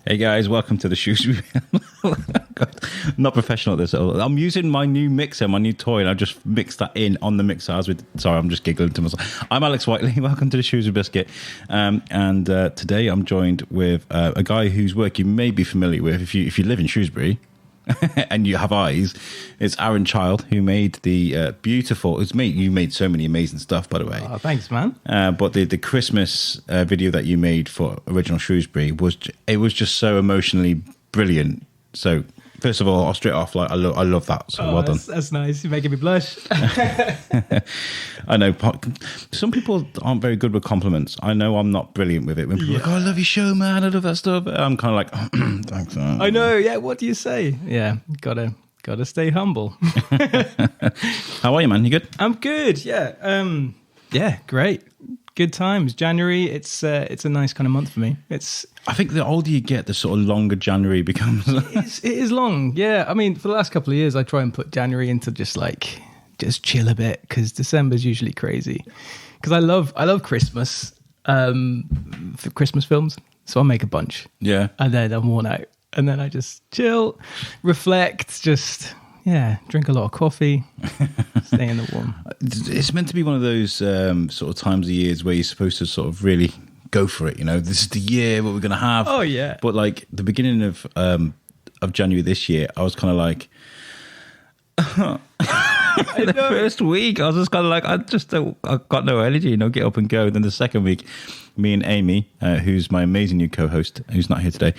Hey guys, welcome to the Shrewsbury. Not professional at this at all. I'm using my new mixer, my new toy, and I just mixed that in on the mixer. Sorry, I'm just giggling to myself. I'm Alex Whiteley. Welcome to the Shrewsbury Biscuit. And today I'm joined with a guy whose work you may be familiar with if you live in Shrewsbury. And you have eyes. It's Aaron Child who made the beautiful. You made so many amazing stuff, by the way. Oh, thanks, man. But the Christmas video that you made for Original Shrewsbury was just so emotionally brilliant. So first of all, straight off, like I love that. So well done. That's nice. You're making me blush. I know some people aren't very good with compliments. I know I'm not brilliant with it. When people are like, "Oh, I love your show, man. I love that stuff." I'm kind of like, "Thanks." I know. Yeah. What do you say? Yeah. Gotta stay humble. How are you, man? You good? I'm good. Yeah. Yeah. Great. Good times. January. It's a nice kind of month for me. I think the older you get, the sort of longer January becomes. It is long. Yeah. I mean, for the last couple of years, I try and put January into just chill a bit, because December's usually crazy. Because I love Christmas, for Christmas films. So I'll make a bunch. Yeah. And then I'm worn out. And then I just chill, reflect, drink a lot of coffee, stay in the warm. It's meant to be one of those sort of times of years where you're supposed to sort of really go for it. You know, this is the year, what we're going to have. Oh, yeah. But like the beginning of January this year, I was kind of like... the first week, I was just kind of like, I got no energy, get up and go. And then the second week, me and Amy, who's my amazing new co-host, who's not here today,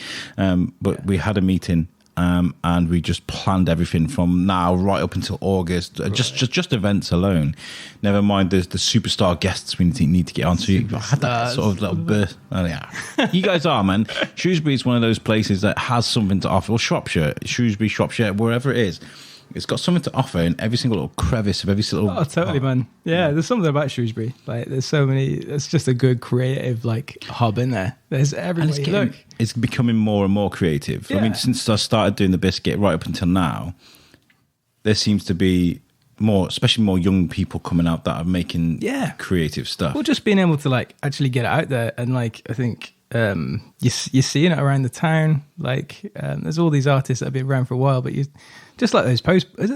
we had a meeting and we just planned everything from now right up until August, right. just events alone. Never mind the superstar guests we need to get on. So I had that sort of little burst. Oh, yeah. You guys are, man. Shrewsbury is one of those places that has something to offer. Or Shropshire, wherever it is. It's got something to offer in every single little crevice of every single... Oh, totally, man. Yeah, there's something about Shrewsbury. Like, there's so many... It's just a good creative, hub in there. There's everywhere you look. It's becoming more and more creative. Yeah. I mean, since I started doing the biscuit right up until now, there seems to be especially more young people coming out that are making creative stuff. Well, just being able to, actually get it out there. And, I think... you're seeing it around the town. There's all these artists that have been around for a while, but you just like those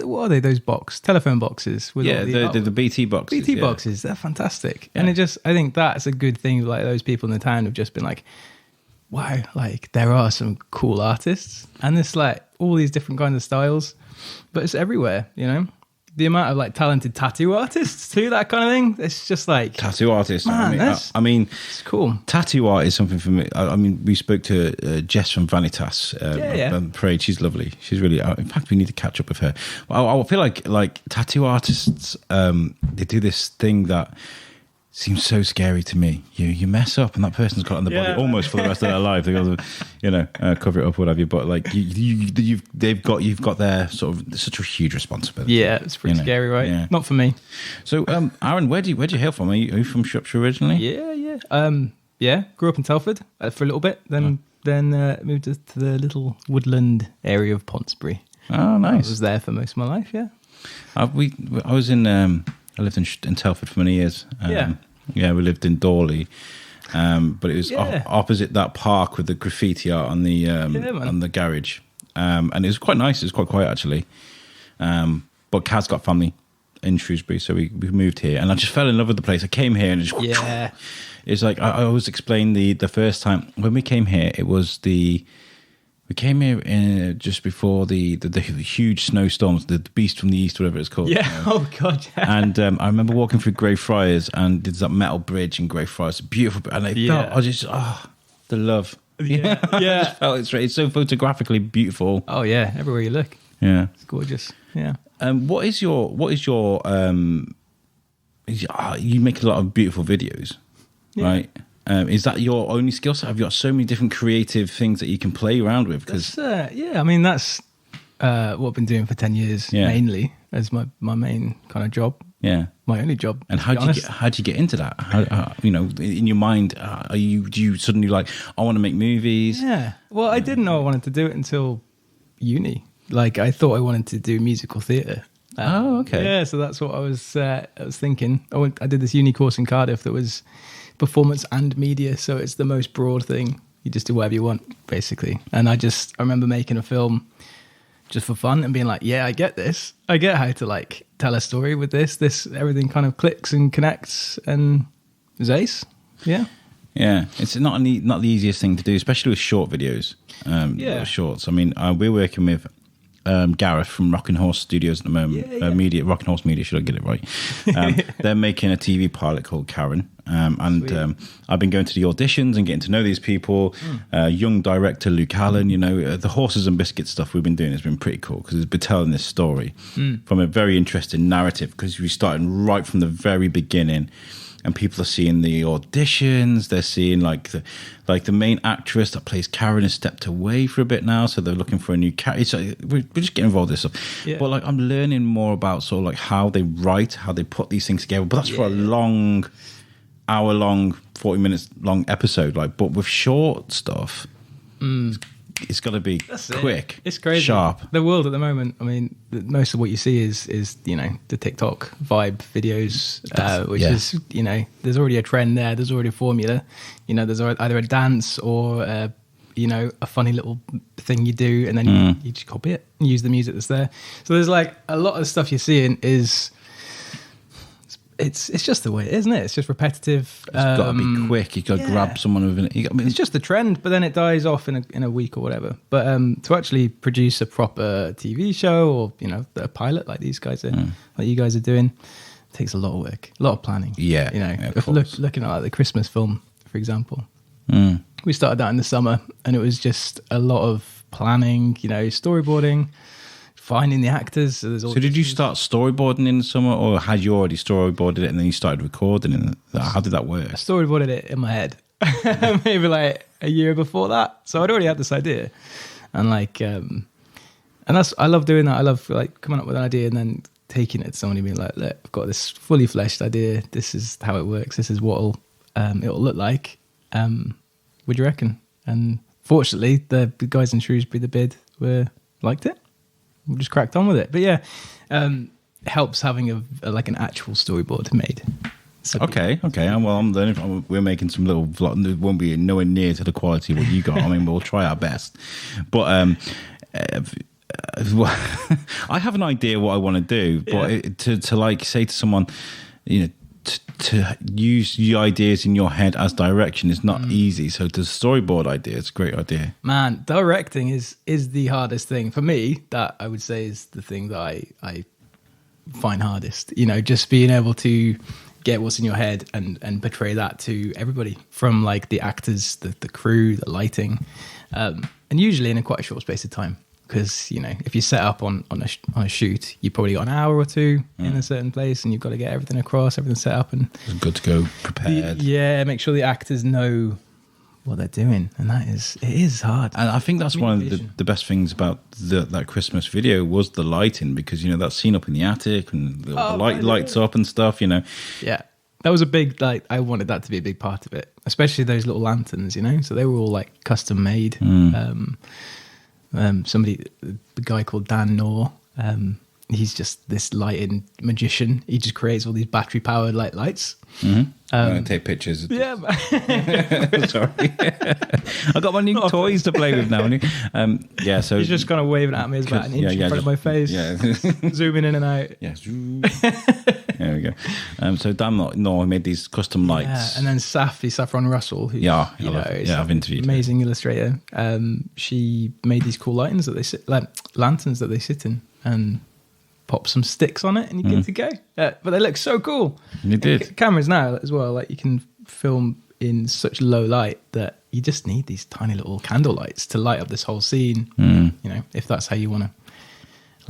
what are they? Those telephone boxes with the BT boxes. BT boxes, they're fantastic. Yeah. And I think that's a good thing. Like, those people in the town have just been like, wow, there are some cool artists, and there's all these different kinds of styles, but it's everywhere. The amount of talented tattoo artists too, that kind of thing. It's just tattoo artists. Man, it's cool. Tattoo art is something for me. I mean, we spoke to Jess from Vanitas. Parade. She's lovely. She's really. In fact, we need to catch up with her. I feel like tattoo artists. They do this thing that seems so scary to me. You mess up and that person's got on the body almost for the rest of their life. They got to, cover it up, whatever. But you've got their sort of such a huge responsibility. Yeah, it's pretty scary, right? Yeah. Not for me. So, Aaron, where do you hail from? Are you from Shropshire originally? Yeah. Grew up in Telford for a little bit, then moved to the little woodland area of Ponsbury. Oh, nice. I was there for most of my life. Yeah. I lived in Telford for many years. We lived in Dawley, but it was opposite that park with the graffiti art on the garage, and it was quite nice. It was quite quiet actually. But Kaz got family in Shrewsbury, so we moved here, and I just fell in love with the place. I came here and it's like I always explain the first time when we came here. We came here just before the huge snowstorms, the Beast from the East, whatever it's called. Yeah, oh God, yeah. And I remember walking through Greyfriars, and there's that metal bridge in Greyfriars, beautiful. And I felt, the love. Yeah. I just felt it's so photographically beautiful. Oh yeah, everywhere you look. Yeah. It's gorgeous. Yeah. What is your you make a lot of beautiful videos, right? Is that your only skill set? Have you got so many different creative things that you can play around with? Because I mean, that's what I've been doing for 10 years mainly as my main kind of job. Yeah, my only job. And how do you get into that? How, in your mind, do you suddenly I want to make movies? Yeah. Well, I didn't know I wanted to do it until uni. I thought I wanted to do musical theatre. Oh, okay. Yeah, so that's what I was thinking. I did this uni course in Cardiff that was performance and media, so it's the most broad thing. You just do whatever you want, basically. And I remember making a film just for fun and being like, yeah, I get this. I get how to like tell a story with this, everything kind of clicks and connects, and it's ace. Yeah. Yeah, it's not the easiest thing to do, especially with short videos. Shorts. I mean, we're working with Gareth from Rock and Horse Studios at the moment. Rock and Horse Media, should I get it right? They're making a TV pilot called Karen, and I've been going to the auditions and getting to know these people. Young director Luke Allen, the Horses and Biscuit stuff we've been doing has been pretty cool because it's been telling this story from a very interesting narrative, because we started right from the very beginning. And people are seeing the auditions. They're seeing like the main actress that plays Karen has stepped away for a bit now, so they're looking for a new character. So we're just getting involved in this stuff. Yeah. But like I'm learning more about sort of like how they write, how they put these things together. But that's for a long, hour-long, 40 minutes long episode. Like, but with short stuff, it's got to be quick. It's crazy, sharp. The world at the moment. I mean, most of what you see is the TikTok vibe videos, which is there's already a trend there. There's already a formula. There's either a dance or a funny little thing you do, and then you just copy it and use the music that's there. So there's like a lot of stuff you're seeing is. It's just the way it is, isn't it? It's just repetitive. It's got to be quick. You got to grab someone with it. It's just the trend, but then it dies off in a week or whatever. But to actually produce a proper TV show or a pilot like these guys like you guys are doing, takes a lot of work, a lot of planning. Looking at like the Christmas film, for example, we started that in the summer, and it was just a lot of planning, storyboarding. Finding the actors. So did you start storyboarding in the summer, or had you already storyboarded it and then you started recording it? How did that work? I storyboarded it in my head maybe like a year before that. So I'd already had this idea, and I love doing that. I love like coming up with an idea and then taking it to somebody and being like, look, I've got this fully fleshed idea. This is how it works. This is what it'll look like. What do you reckon? And fortunately, the guys in Shrewsbury, the BID, liked it. We just cracked on with it. But it helps having an actual storyboard made. So okay. Well, I'm learning. We're making some little vlog. It won't be nowhere near to the quality of what you got. I mean, we'll try our best. But I have an idea what I want to do. But to like say to someone, to use your ideas in your head as direction is not easy. So the storyboard idea is a great idea. Man, directing is the hardest thing. For me, that I would say is the thing that I find hardest. Just being able to get what's in your head and portray that to everybody, from like the actors, the crew, the lighting, and usually in quite a short space of time. Because, if you set up on a shoot, you probably got an hour or two in a certain place, and you've got to get everything across, everything set up. And it's good to go prepared. Make sure the actors know what they're doing. And it is hard. And I think that's one of the best things about that Christmas video was the lighting, because, that scene up in the attic and the light lights up and stuff, Yeah. That was a big, I wanted that to be a big part of it, especially those little lanterns, So they were all like custom made. The guy called Dan Knorr, he's just this lighting magician. He just creates all these battery powered lights. I'm going to take pictures. Yeah. Sorry. I got my new toys to play with now. So he's just kind of waving at me as about an inch in front of my face. Yeah. Zooming in and out. Yeah. There we go. So Dan Knorr made these custom lights. Yeah, and then Saffron Russell, who I've interviewed amazing illustrator. She made these cool lanterns that they sit in, and pop some sticks on it, and you're good to go. But they look so cool. You did. Cameras now as well, like you can film in such low light that you just need these tiny little candle lights to light up this whole scene. If that's how you want to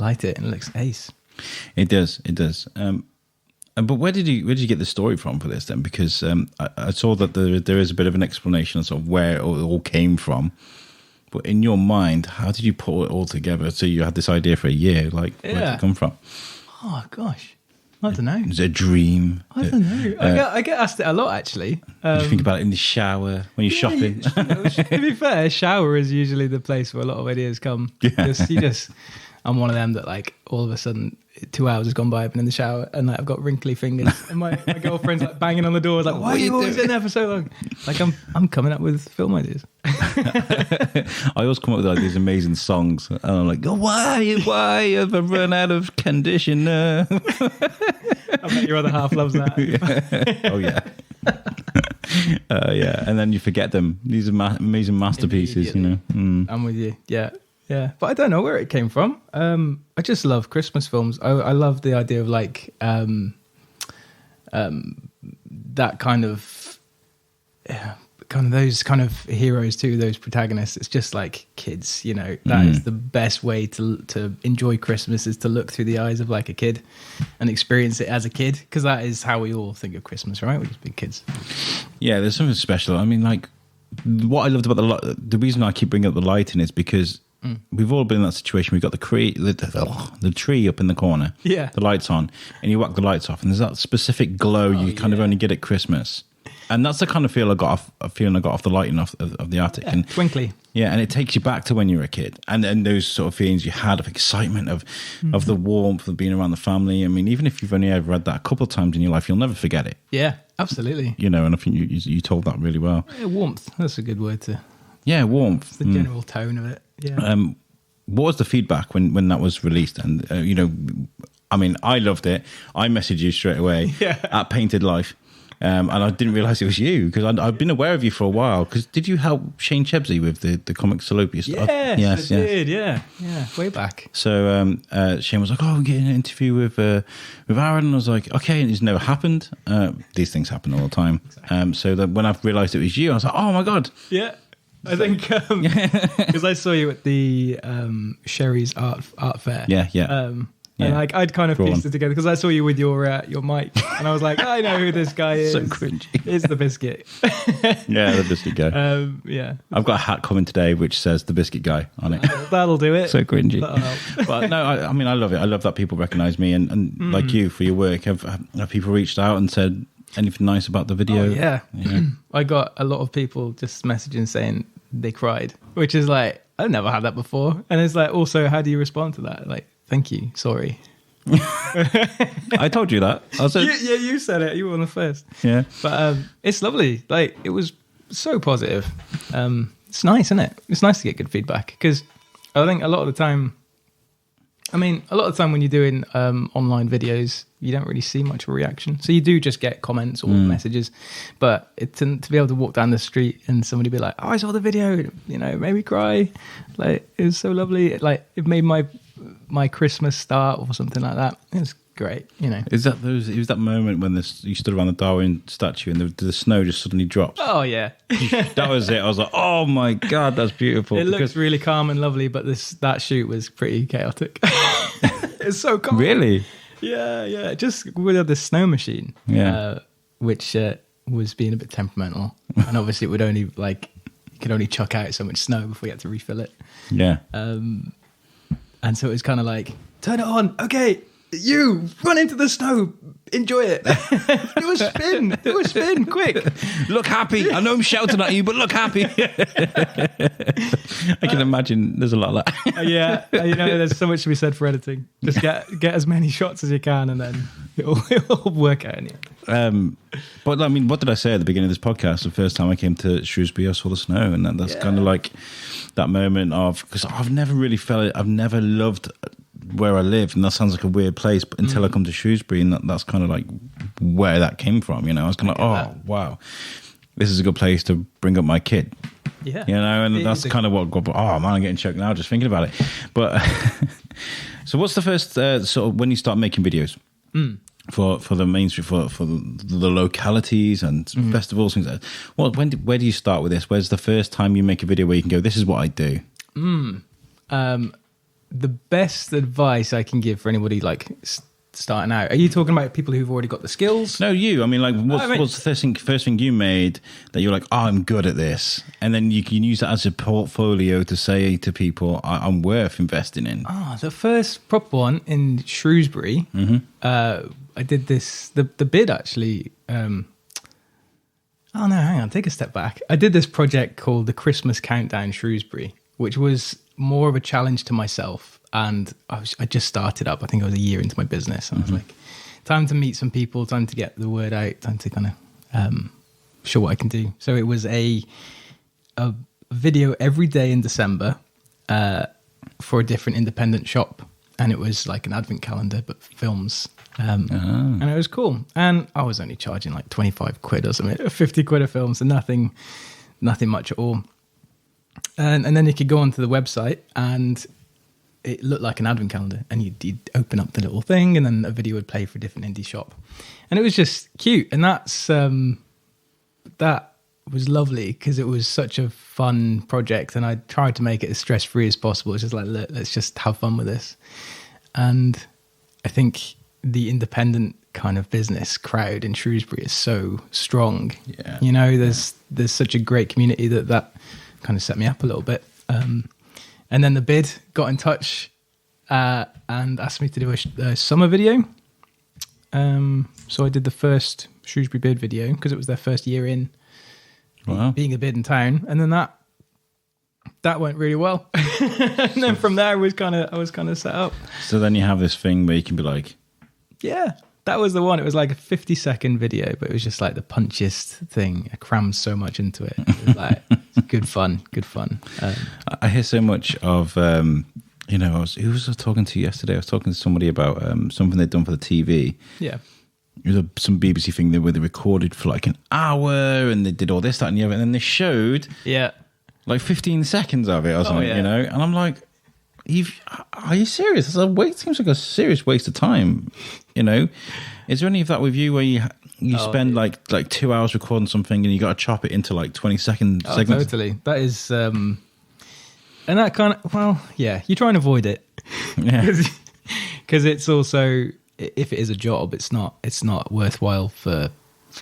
light it, and it looks ace. It does. But where did you get the story from for this then? Because I saw that there is a bit of an explanation of sort of where it all came from. But in your mind, how did you put it all together? So you had this idea for a year. Where did it come from? Oh gosh, I don't know. Is it a dream? I don't know. I get asked it a lot actually. You think about it in the shower when you're shopping. To be fair, shower is usually the place where a lot of ideas come. Yeah. I'm one of them that like all of a sudden 2 hours has gone by, I've been in the shower and like I've got wrinkly fingers and my girlfriend's like banging on the door like, why are you always in there for so long? Like I'm coming up with film ideas. I always come up with like these amazing songs and I'm like, oh, why have I run out of conditioner? I bet your other half loves that. Yeah. Oh yeah. Yeah, and then you forget them. These are amazing masterpieces, you know. I'm with you. Yeah. But I don't know where it came from. I just love Christmas films. I love the idea of like that kind of those kind of heroes too, those protagonists. It's just like kids, you know. That is the best way to enjoy Christmas, is to look through the eyes of like a kid and experience it as a kid, because that is how we all think of Christmas, right? We're just big kids. Yeah, there's something special. I mean, like what I loved about the reason I keep bringing up the lighting is because we've all been in that situation. We've got the tree up in the corner, yeah, the lights on, and you whack the lights off, and there's that specific glow you kind of only get at Christmas. And that's the kind of feeling I got off the lighting of the attic. Yeah, and twinkly. Yeah, and it takes you back to when you were a kid. And those sort of feelings you had of excitement, of the warmth, of being around the family. I mean, even if you've only ever read that a couple of times in your life, you'll never forget it. Yeah, absolutely. You know, and I think you told that really well. Yeah, warmth. That's a good word to... Yeah, warmth. It's the general tone of it. Yeah. What was the feedback when that was released? And, you know, I mean, I loved it. I messaged you straight away at Painted Life. And I didn't realise it was you, because I've been aware of you for a while. Because did you help Shane Chebsey with the comic Salopius stuff? Yes, I did. Yeah, way back. So Shane was like, "Oh, we're getting an interview with Aaron," and I was like, "Okay," and it's never happened. These things happen all the time. Exactly. So that when I realised it was you, I was like, "Oh my god!" Yeah, I think because I saw you at the Sherry's art fair. Yeah. And like I'd kind of pieced it together because I saw you with your mic, and I was like, I know who this guy is. So cringy. It's the Biscuit. Yeah, the Biscuit guy. Yeah, I've got a hat coming today which says the Biscuit guy on it. That'll do it. So cringy. But no, I mean, I love it. I love that people recognise me, and like you, for your work. Have people reached out and said anything nice about the video? Oh, yeah. I got a lot of people just messaging saying they cried, which is like, I've never had that before. And it's like, also, how do you respond to that? Like, thank you. Sorry. I told you that. You said it. You were on the first. Yeah. But it's lovely. Like, it was so positive. It's nice, isn't it? It's nice to get good feedback, because I think a lot of the time when you're doing online videos, you don't really see much of a reaction. So you do just get comments or messages. But to be able to walk down the street and somebody be like, "Oh, I saw the video," you know, it made me cry. Like, it was so lovely. Like, it made my Christmas start or something like that. It was great, you know. It was that moment when you stood around the Darwin statue and the snow just suddenly drops. Oh yeah. That was it. I was like, oh my god, that's beautiful. It looks really calm and lovely, but that shoot was pretty chaotic. It's so calm. Really? Yeah. Just with the snow machine, which was being a bit temperamental, and obviously it would only you could only chuck out so much snow before you had to refill it. Yeah. And so it was kind of like, turn it on, okay, you run into the snow, enjoy it. Do a spin, quick. Look happy. I know I'm shouting at you, but look happy. I can imagine there's a lot of that. Yeah, you know, there's so much to be said for editing. Just get as many shots as you can, and then it'll work out in the end. But I mean, what did I say at the beginning of this podcast? The first time I came to Shrewsbury, I saw the snow, and that's kind of like that moment of, because I've never really felt it. I've never loved where I live, and that sounds like a weird place, but until I come to Shrewsbury, and that's kind of like where that came from, you know. I was kind of like, wow, this is a good place to bring up my kid. Yeah, you know, and that's kind of what. Oh man, I'm getting choked now just thinking about it. But so, what's the first sort of when you start making videos for the mainstream, for the localities and festivals, things like that? Where do you start with this? Where's the first time you make a video where you can go, this is what I do? The best advice I can give for anybody like starting out. Are you talking about people who've already got the skills? No, you. I mean, like, what's the first thing you made that you're like, oh, I'm good at this, and then you can use that as a portfolio to say to people, I'm worth investing in. The first proper one in Shrewsbury. I did this. The bid actually. Oh no, hang on. Take a step back. I did this project called the Christmas Countdown Shrewsbury, which was more of a challenge to myself and I just started up. I think I was a year into my business, and I was like, time to meet some people, time to get the word out, time to kind of show what I can do. So it was a video every day in December for a different independent shop, and it was like an advent calendar but for films. And it was cool. And I was only charging like 25 quid or something, 50 quid a film, so nothing much at all. And then you could go onto the website, and it looked like an advent calendar, and you'd open up the little thing, and then a video would play for a different indie shop, and it was just cute. And that was lovely because it was such a fun project, and I tried to make it as stress free as possible. It's just like, look, let's just have fun with this. And I think the independent kind of business crowd in Shrewsbury is so strong. Yeah. You know, there's such a great community that kind of set me up a little bit. And then the BID got in touch and asked me to do a summer video. So I did the first Shrewsbury BID video because it was their first year in being a BID in town, and then that went really well. And then from there, I was kind of set up. So then you have this thing where you can be like, yeah, that was the one. It was like a 50-second video, but it was just like the punchiest thing. I crammed so much into it. It was like good fun. I hear so much of, who was I talking to yesterday? I was talking to somebody about something they'd done for the TV. Yeah. It was some BBC thing where they recorded for like an hour and they did all this, that, and the other, and then they showed like 15 seconds of it or something, And I'm like, are you serious? Seems like a serious waste of time, Is there any of that with you where you spend like 2 hours recording something and you got to chop it into like 20-second segments? Totally. That is, and that kind of, you try and avoid it. Yeah. Because it's also, if it is a job, it's not worthwhile for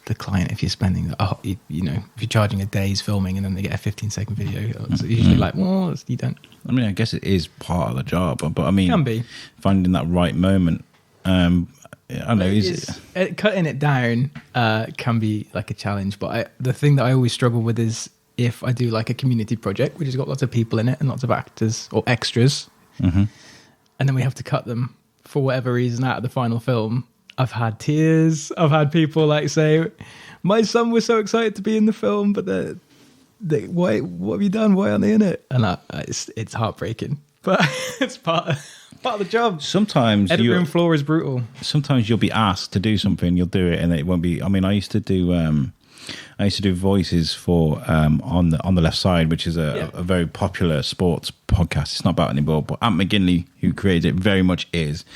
the client if you're spending, if you're charging a day's filming and then they get a 15-second video. It's usually like, well, you don't. I mean, I guess it is part of the job, but I mean, can be finding that right moment. I don't know. Cutting it down can be like a challenge, but the thing that I always struggle with is if I do like a community project, which has got lots of people in it and lots of actors or extras, and then we have to cut them for whatever reason out of the final film. I've had tears. I've had people like say, "My son was so excited to be in the film, but why? What have you done? Why aren't they in it?" And it's heartbreaking, but it's part of the job. Sometimes editing room floor is brutal. Sometimes you'll be asked to do something, you'll do it, and it won't be. I mean, I used to do voices for on the left side, which is a very popular sports podcast. It's not about anymore, but Ant McGinley, who created it, very much is.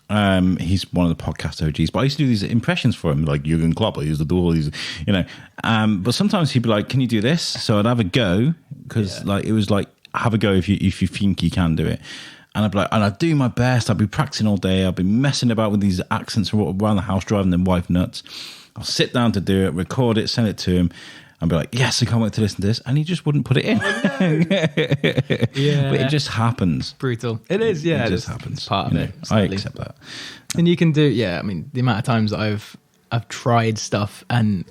He's one of the podcast OGs, but I used to do these impressions for him, like Jurgen Klopp. I used to do all these, but sometimes he'd be like, "Can you do this?" So I'd have a go because it was like, have a go if you think you can do it. And I'd be like, and I'd do my best. I'd be practicing all day. I'd be messing about with these accents around the house, driving them wife nuts. I'll sit down to do it, record it, send it to him, and be like, yes, I can't wait to listen to this. And he just wouldn't put it in. Yeah. But it just happens. Brutal. It is, yeah. It just happens. It's part of it. I accept that. And you can do, I mean, the amount of times that I've tried stuff and,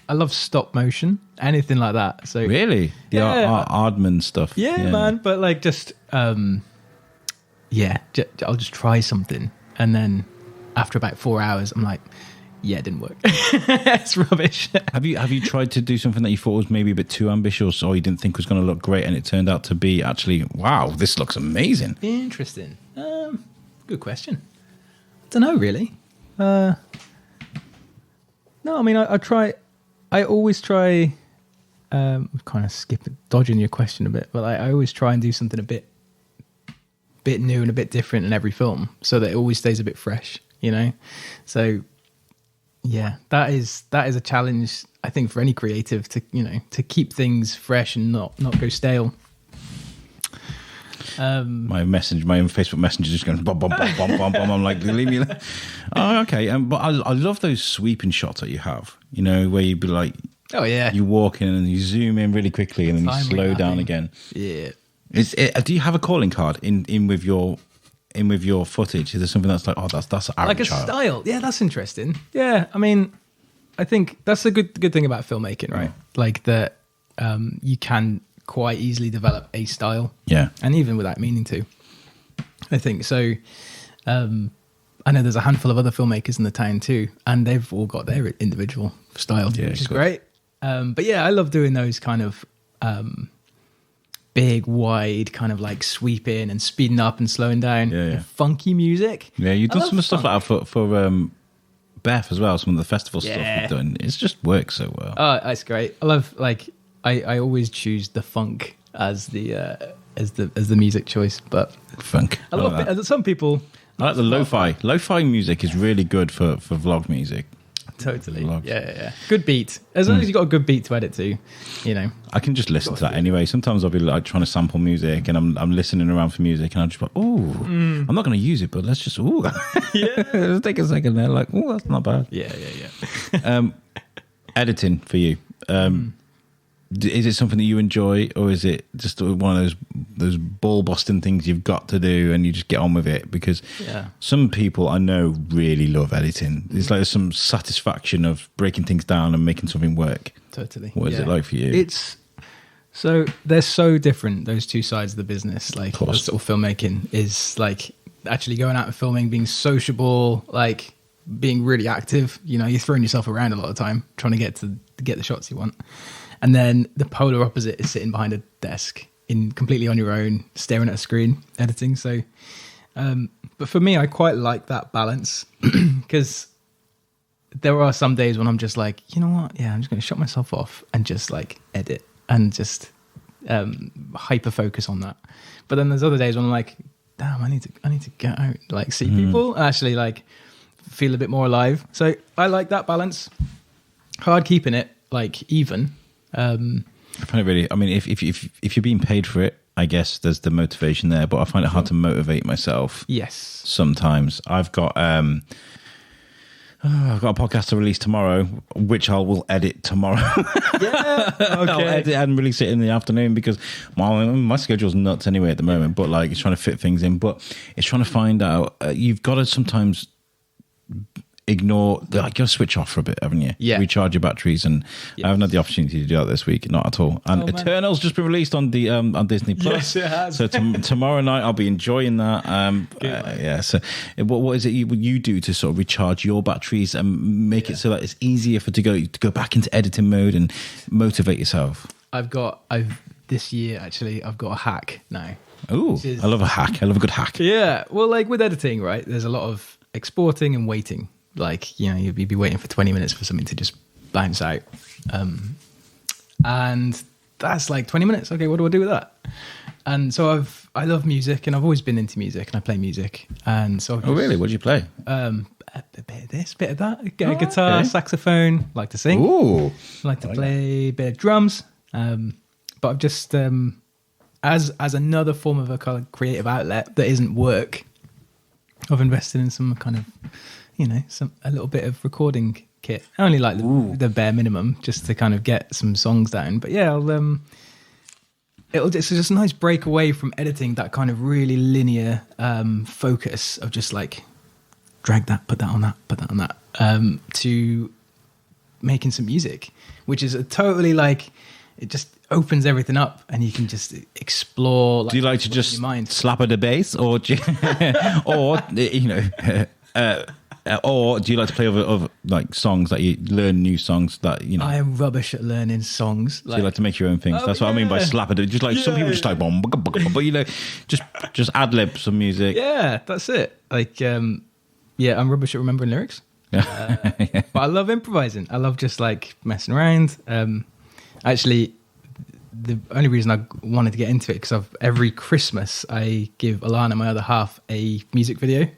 I love stop motion, anything like that. So really? The Aardman stuff. Yeah, man. But like just, I'll just try something. And then after about 4 hours, I'm like, it didn't work. It's rubbish. Have you tried to do something that you thought was maybe a bit too ambitious or you didn't think was going to look great and it turned out to be actually, wow, this looks amazing? Interesting. Good question. I don't know, really. No, I mean, I always try, kind of dodging your question a bit, but I always try and do something a bit new and a bit different in every film so that it always stays a bit fresh, So, yeah, that is a challenge, I think, for any creative to keep things fresh and not go stale. My own Facebook Messenger just going bum bum bum bum bum bum. I'm like, leave me alone. Oh, okay. But I love those sweeping shots that you have. Where you'd be like, oh yeah, you walk in and you zoom in really quickly and then you slow down again. Yeah. Do you have a calling card in with your footage? Is there something that's like, oh, that's like a style? Yeah, that's interesting. Yeah, I mean, I think that's a good thing about filmmaking, right? Like that, you can quite easily develop a style. Yeah. And even without meaning to, I think. So I know there's a handful of other filmmakers in the town too, and they've all got their individual style, which is great. But yeah, I love doing those kind of big, wide, kind of like sweeping and speeding up and slowing down. Yeah. Funky music. Yeah, you've done some stuff like that for Beth as well, some of the festival stuff you've done. It just works so well. Oh, that's great. I love, like, I always choose the funk as the music choice, but funk. I love it. Some people... I like the lo-fi. Lo-fi music is really good for vlog music. Totally. Vlogs. Yeah. Good beat. As long as you've got a good beat to edit to, you know. I can just listen to that anyway. Sometimes I'll be like trying to sample music and I'm listening around for music and I'll just be like, I'm not going to use it, but let's just, let's take a second there. Like, that's not bad. Yeah. Editing for you. Is it something that you enjoy, or is it just one of those ball-busting things you've got to do and you just get on with it? Because some people I know really love editing. It's like there's some satisfaction of breaking things down and making something work. Totally. What is it like for you? So they're so different, those two sides of the business. Like, sort of filmmaking is like actually going out and filming, being sociable, like being really active. You know, you're throwing yourself around a lot of the time trying to get the shots you want. And then the polar opposite is sitting behind a desk completely on your own, staring at a screen, editing. So, but for me, I quite like that balance because there are some days when I'm just like, you know what? Yeah, I'm just going to shut myself off and just like edit and just hyper focus on that. But then there's other days when I'm like, damn, I need to get out, like see people, and actually like feel a bit more alive. So I like that balance. Hard keeping it like even. I find it really. I mean, if you're being paid for it, I guess there's the motivation there. But I find it hard to motivate myself. Yes. Sometimes I've got a podcast to release tomorrow, which I will edit tomorrow. Yeah. Okay. I'll edit and release it in the afternoon because my schedule's nuts anyway at the moment. But like, it's trying to fit things in. But it's trying to find out. You've got to sometimes ignore, like, you got to switch off for a bit, haven't you? Yeah. Recharge your batteries, and I haven't had the opportunity to do that this week, not at all. And Eternal's just been released on the on Disney Plus. Yes, it has. So tomorrow night I'll be enjoying that. Yeah. So what is it you do to sort of recharge your batteries and make it so that it's easier to go back into editing mode and motivate yourself? This year actually I've got a hack now. Oh, I love a hack. I love a good hack. Yeah. Well, like with editing, right? There's a lot of exporting and waiting. Like, you know, you'd be waiting for 20 minutes for something to just bounce out. And that's like 20 minutes. Okay, what do I do with that? And so I love music, and I've always been into music, and I play music. And so really? What do you play? A bit of this, bit of that. Guitar, saxophone. Like to sing. Ooh. Like to play a bit of drums. But I've just as another form of a kind of creative outlet that isn't work, I've invested in some kind of, you know, a little bit of recording kit. I only like the bare minimum just to kind of get some songs down. But yeah, it's just a nice break away from editing that kind of really linear focus of just like drag that, put that on that, to making some music, which is a totally like, it just opens everything up and you can just explore. Like, do you like to just slap at the bass, or do or do you like to play over like songs that you learn new songs that, you know? I am rubbish at learning songs. So you like to make your own things. That's what I mean by slap it. Just like some people just like boom, but you know, just ad lib some music. Yeah, that's it. Like, I'm rubbish at remembering lyrics. But I love improvising. I love just like messing around. Actually, the only reason I wanted to get into it because every Christmas I give Alana, my other half, a music video.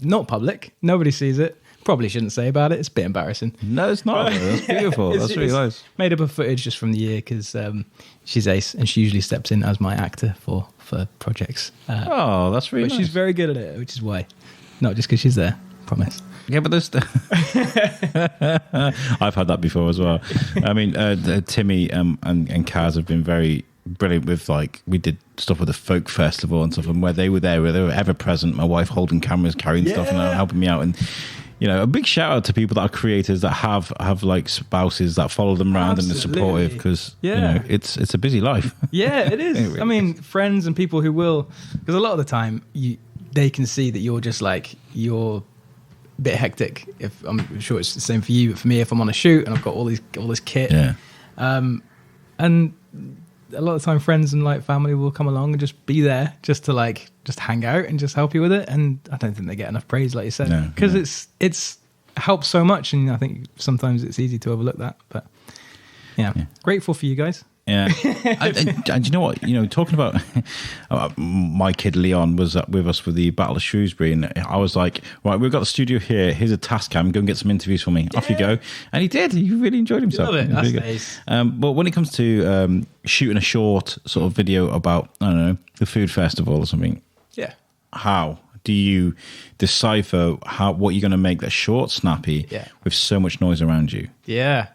Not public. Nobody sees it. Probably shouldn't say about it. It's a bit embarrassing. No, it's not. That's beautiful. That's really nice. Made up of footage just from the year because she's ace and she usually steps in as my actor for projects. That's really nice. She's very good at it, which is why. Not just because she's there. Promise. Yeah, but there's... I've had that before as well. I mean, Timmy and Kaz have been very brilliant with, like, we did stuff with the folk festival and stuff, and where they were there, where they were ever present, my wife holding cameras, carrying stuff and helping me out, and you know, a big shout out to people that are creators that have like spouses that follow them around and are supportive, because you know, it's a busy life. Yeah, it is. It really I mean, friends and people who will, because a lot of the time they can see that you're just like, you're a bit hectic. If I'm sure it's the same for you, but for me, if I'm on a shoot and I've got all this kit, and a lot of the time friends and like family will come along and just be there just to like just hang out and just help you with it, and I don't think they get enough praise, like you said, because it's helps so much, and I think sometimes it's easy to overlook that. But yeah. Grateful for you guys. Yeah. And you know what? You know, talking about my kid Leon was with us for the Battle of Shrewsbury, and I was like, right, we've got the studio here. Here's a task cam. Go and get some interviews for me. Off you go. And he did. He really enjoyed himself. Love it. That's nice. But when it comes to shooting a short sort of video about, I don't know, the food festival or something, how do you decipher what you're going to make that's short, snappy, with so much noise around you? Yeah.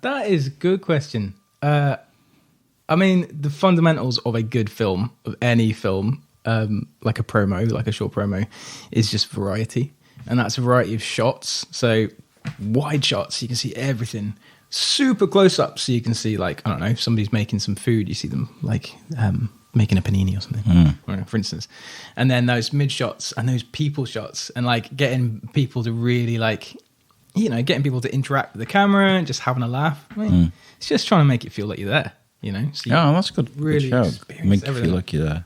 That is a good question. I mean, the fundamentals of a good film, of any film, like a promo, like a short promo, is just variety. And that's a variety of shots. So wide shots, you can see everything. Super close up, so you can see, like, I don't know, if somebody's making some food, you see them like making a panini or something, for instance. And then those mid shots and those people shots, and like getting people to really like, you know, getting people to interact with the camera and just having a laugh. I mean, it's just trying to make it feel like you're there, you know? So that's good. Really good shout. Make you feel like you're there.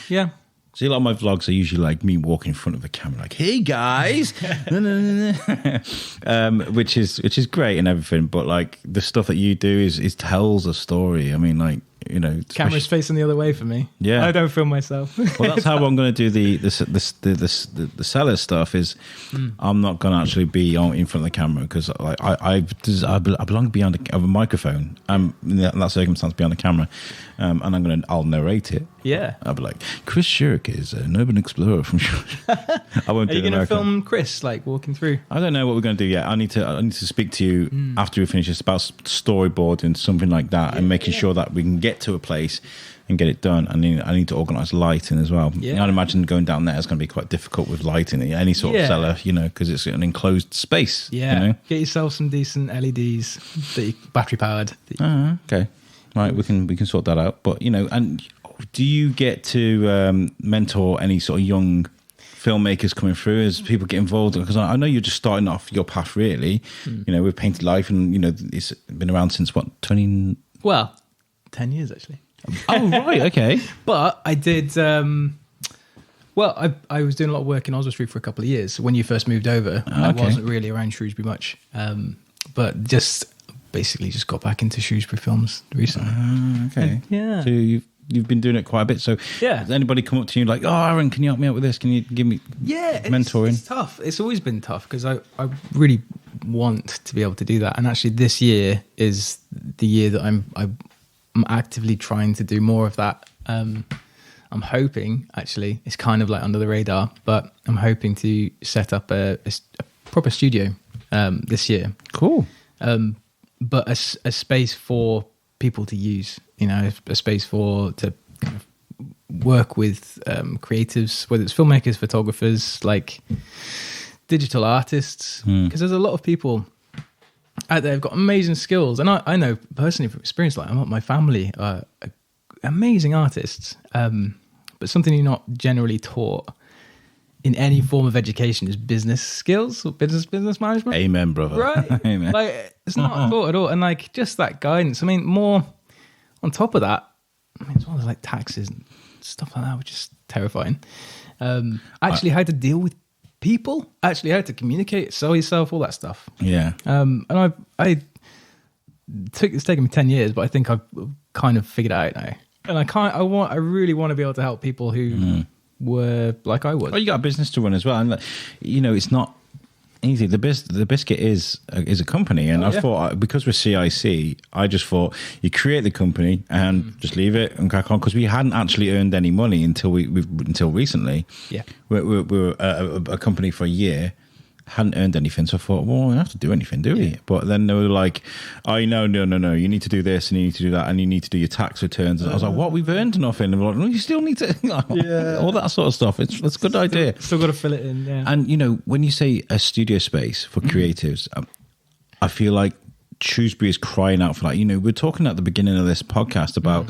Yeah. See, a lot of my vlogs are usually like me walking in front of the camera, like, "Hey guys," which is great and everything. But like the stuff that you do is tells a story. I mean, like, you know, camera's facing the other way for me. Yeah, I don't film myself. Well, that's how I'm going to do the seller stuff. Is I'm not going to actually be in front of the camera, because like I belong behind a microphone. I'm in that circumstance behind the camera, and I'll narrate it. Yeah, I'll be like, Chris Shirk is an urban explorer from. I won't. Are you going to film Chris like walking through? I don't know what we're going to do yet. I need to speak to you after we finish this about storyboard and something like that, and making sure that we can get to a place and get it done. I need to organise lighting as well. I'd imagine going down there is going to be quite difficult with lighting, any sort of cellar, you know, because it's an enclosed space. Yeah, you know? Get yourself some decent LEDs, battery powered. Okay, right, we can sort that out. But you know, and do you get to mentor any sort of young filmmakers coming through as people get involved? Because I know you're just starting off your path, really. You know, with Painted Life, and you know, it's been around since what, 20? Well, 10 years actually. Oh right, okay. But I did. Well, I was doing a lot of work in Oswestry for a couple of years when you first moved over. I wasn't really around Shrewsbury much, but just basically just got back into Shrewsbury films recently. Okay, yeah. So you've been doing it quite a bit. So has anybody come up to you like, "Oh, Aaron, can you help me out with this? Can you give me mentoring?" It's tough. It's always been tough because I really want to be able to do that. And actually, this year is the year that I'm actively trying to do more of that. I'm hoping, actually, it's kind of like under the radar, but I'm hoping to set up a proper studio this year. Cool. But a space for people to use, you know, a space to kind of work with creatives, whether it's filmmakers, photographers, like digital artists, because there's a lot of people out there who've got amazing skills, and I know personally from experience, like my family are amazing artists, but something you're not generally taught in any form of education is business skills or business management. Amen, brother. Right? Amen. Like, it's not taught at all, and like just that guidance. I mean, more on top of that, I mean, as well as like taxes and stuff like that, which is terrifying. Actually, how to deal with people, actually how to communicate, sell yourself, all that stuff. Yeah. And it's taken me 10 years, but I think I've kind of figured it out now. And I really want to be able to help people who were like I was. Well, you got a business to run as well, and you know, it's not easy. The Biscuit is a company, and I thought, because we're CIC, I just thought you create the company and just leave it and crack on, because we hadn't actually earned any money until recently. Yeah, we were a company for a year, hadn't earned anything. So I thought, well, we don't have to do anything, do we? But then they were like, oh, no, you need to do this and you need to do that and you need to do your tax returns. And I was like, what? We've earned nothing. And they're like, well, you still need to, all that sort of stuff. It's a good idea. Still got to fill it in, yeah. And, you know, when you say a studio space for creatives, I feel like Shrewsbury is crying out for that. You know, we're talking at the beginning of this podcast about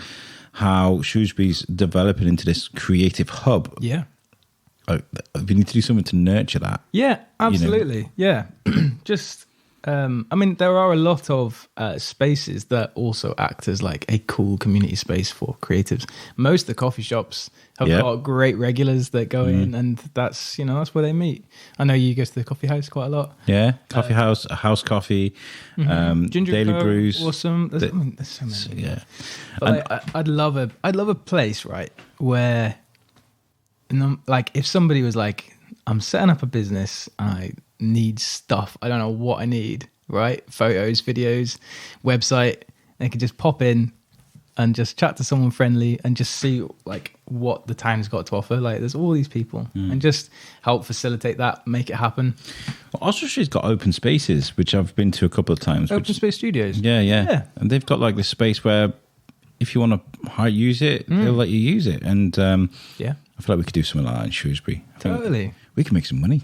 how Shrewsbury's developing into this creative hub. Yeah. We need to do something to nurture that. Yeah, absolutely. You know? Yeah. Just, I mean, there are a lot of spaces that also act as like a cool community space for creatives. Most of the coffee shops have got great regulars that go in, and that's, you know, that's where they meet. I know you go to the coffee house quite a place. Yeah, coffee house, house coffee, Ginger daily Co, brews. Awesome. There's so many. Yeah. But like, I'd love a place, right, where, like, if somebody was like, I'm setting up a business, I need stuff, I don't know what I need, right? Photos, videos, website. They could just pop in and just chat to someone friendly and just see like what the town's got to offer. Like, there's all these people, and just help facilitate that, make it happen. Well, Oswestry's got open spaces, which I've been to a couple of times. Open space studios. Yeah. And they've got like this space where if you want to use it, they'll let you use it. And I feel like we could do something like that in Shrewsbury. Totally. We can make some money.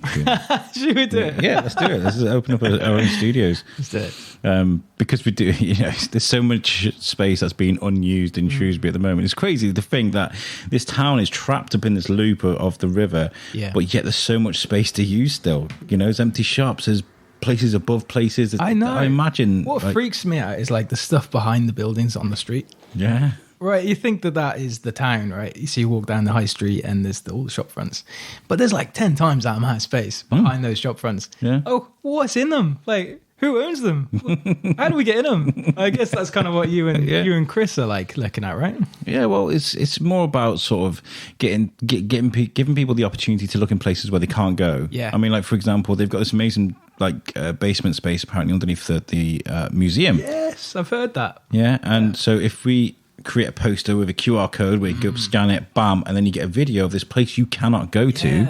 Should we do it? Yeah, let's do it. Let's open up our own studios. Let's do it. Because we do, you know, there's so much space that's being unused in Shrewsbury at the moment. It's crazy to think that this town is trapped up in this loop of the river, but yet there's so much space to use still. You know, there's empty shops, there's places above places. I know. I imagine. What freaks me out is like the stuff behind the buildings on the street. Yeah. Right, you think that is the town, right? So you walk down the high street and there's all the shop fronts. But there's like 10 times that amount of space behind those shop fronts. Yeah. Oh, what's in them? Like, who owns them? How do we get in them? I guess that's kind of what you and Chris are like looking at, right? Yeah, well, it's more about sort of giving people the opportunity to look in places where they can't go. Yeah. I mean, like, for example, they've got this amazing like basement space apparently underneath the museum. Yes, I've heard that. Yeah, and so if we create a poster with a QR code where you go scan it, bam, and then you get a video of this place you cannot go to.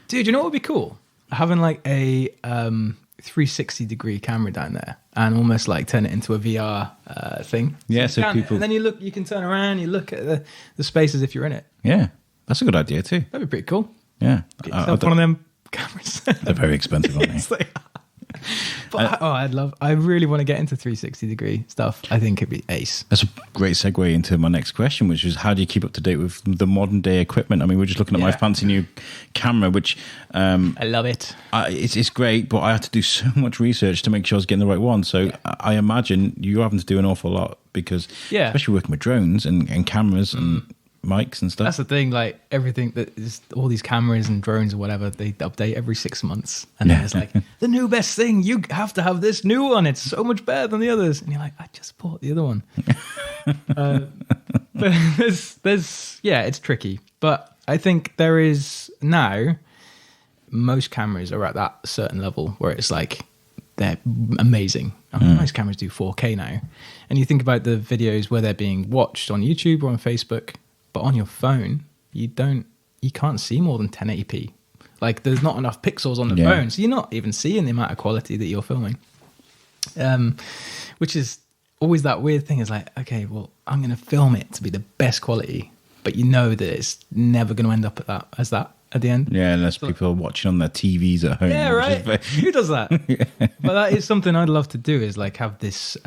Dude, you know what would be cool? Having like a 360 degree camera down there and almost like turn it into a VR thing. Yeah, so people... And then you can turn around, you look at the space as if you're in it. Yeah, that's a good idea too. That'd be pretty cool. Yeah. Get yourself one of them cameras. They're very expensive, aren't they? But I really want to get into 360 degree stuff. I think it'd be ace. That's a great segue into my next question, which is how do you keep up to date with the modern day equipment? I mean, we're just looking at my fancy new camera, which I love it. It's great, but I had to do so much research to make sure I was getting the right one. So I imagine you're having to do an awful lot because, especially working with drones and cameras and mics and stuff. That's the thing, like everything that is all these cameras and drones or whatever, they update every 6 months, and then it's like the new best thing, you have to have this new one, it's so much better than the others, and you're like, I just bought the other one. But there's it's tricky, but I think there is now, most cameras are at that certain level where it's like they're amazing. I mean, most cameras do 4K now, and you think about the videos where they're being watched on YouTube or on Facebook. But on your phone, you can't see more than 1080p. Like, there's not enough pixels on the phone, so you're not even seeing the amount of quality that you're filming. Which is always that weird thing. Is like, okay, well, I'm going to film it to be the best quality, but you know that it's never going to end up at that at the end. Yeah, unless people are watching on their TVs at home. Yeah, right. Who does that? But that is something I'd love to do, is like have this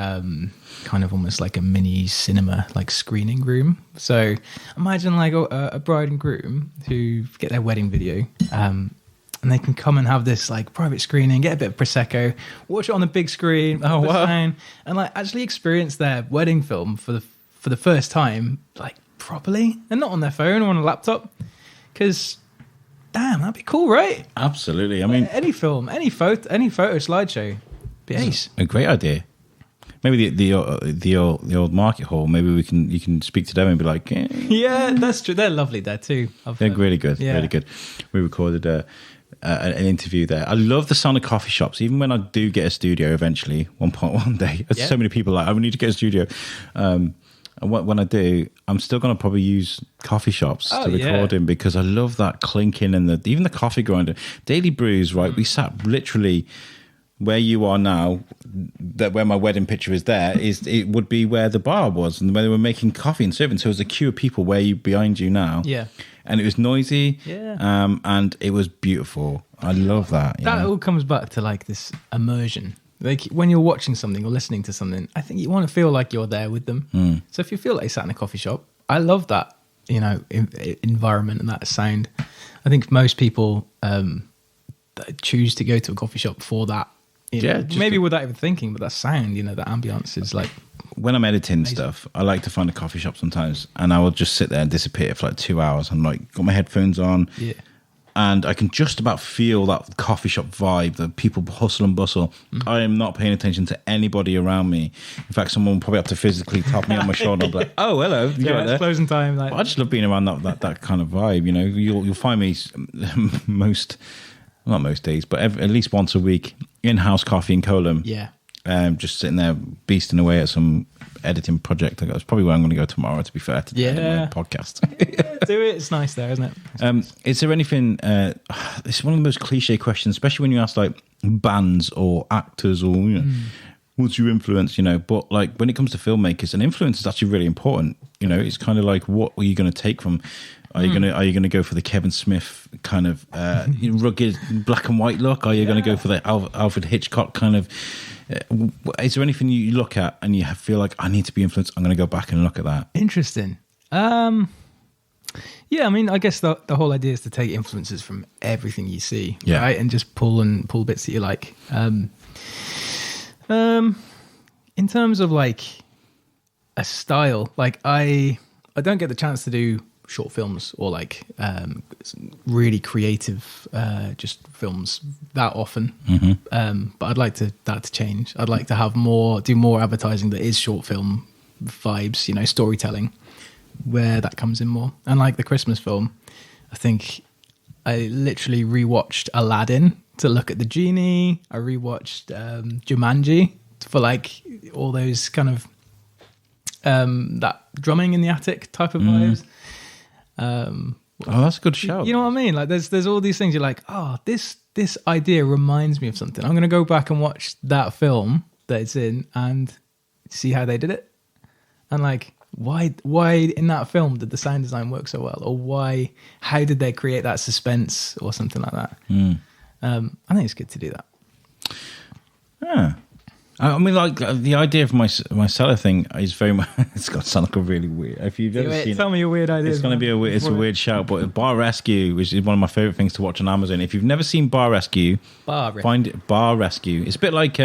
kind of almost like a mini cinema, like screening room. So imagine like a bride and groom who get their wedding video, and they can come and have this like private screening, get a bit of Prosecco, watch it on the big screen, and like actually experience their wedding film for the first time, like properly, and not on their phone or on a laptop. Because damn, that'd be cool, right? Absolutely. I mean, any film, any photo slideshow, be ace. A great idea. Maybe the old market hall. Maybe you can speak to them and be like, yeah, that's true. They're lovely there too. They're really good. Yeah. Really good. We recorded an interview there. I love the sound of coffee shops. Even when I do get a studio eventually, one day, there's so many people like, I need to get a studio. And when I do, I'm still going to probably use coffee shops to record in, because I love that clinking and even the coffee grinder. Daily Brews, right? We sat literally where you are now, that where my wedding picture is there, it would be where the bar was and where they were making coffee and serving. So it was a queue of people behind you now. Yeah. And it was noisy. Yeah. And it was beautiful. I love that. That all comes back to like this immersion. Like when you're watching something or listening to something, I think you want to feel like you're there with them. So if you feel like you sat in a coffee shop, I love that, environment and that sound. I think most people that choose to go to a coffee shop for that. Maybe without even thinking, but that sound, the ambience is like. When I'm editing stuff, I like to find a coffee shop sometimes, and I will just sit there and disappear for like 2 hours. I'm like, got my headphones on, and I can just about feel that coffee shop vibe, the people hustle and bustle. I am not paying attention to anybody around me. In fact, someone will probably have to physically tap me on my shoulder and be like, oh, hello. It's closing time. Like. I just love being around that kind of vibe. You'll find me not most days, but at least once a week, in-house coffee in Colham. Yeah. Just sitting there beasting away at some editing project. That's probably where I'm going to go tomorrow, to be fair, to my podcast. Do it. It's nice there, isn't it? Is there anything, it's one of the most cliche questions, especially when you ask like bands or actors or, what's your influence, but like when it comes to filmmakers, an influence is actually really important. It's kind of like, what are you going to take from, are you going to go for the Kevin Smith kind of rugged black and white look? Are you going to go for the Alfred Hitchcock kind of, is there anything you look at and you feel like, I need to be influenced, I'm going to go back and look at that? Interesting. Yeah, I mean, I guess the whole idea is to take influences from everything you see, right? And just pull bits that you like. In terms of like a style, like I don't get the chance to do short films or like really creative just films that often. But I'd like that to change. I'd like to do more advertising that is short film vibes, storytelling, where that comes in more. And like the Christmas film, I think I literally rewatched Aladdin to look at the genie. I rewatched Jumanji for like all those kind of that drumming in the attic type of vibes. That's a good shout. You know what I mean? Like there's all these things you're like, this idea reminds me of something. I'm going to go back and watch that film that it's in and see how they did it. And like, why in that film did the sound design work so well? Or how did they create that suspense or something like that? I think it's good to do that. Yeah. I mean, like the idea of my cellar thing is very much. It's got to sound like a really weird. If you've ever seen, tell me your weird idea. It's going to be a weird shout. But Bar Rescue, which is one of my favorite things to watch on Amazon. If you've never seen Bar Rescue, find it. Bar Rescue. It's a bit like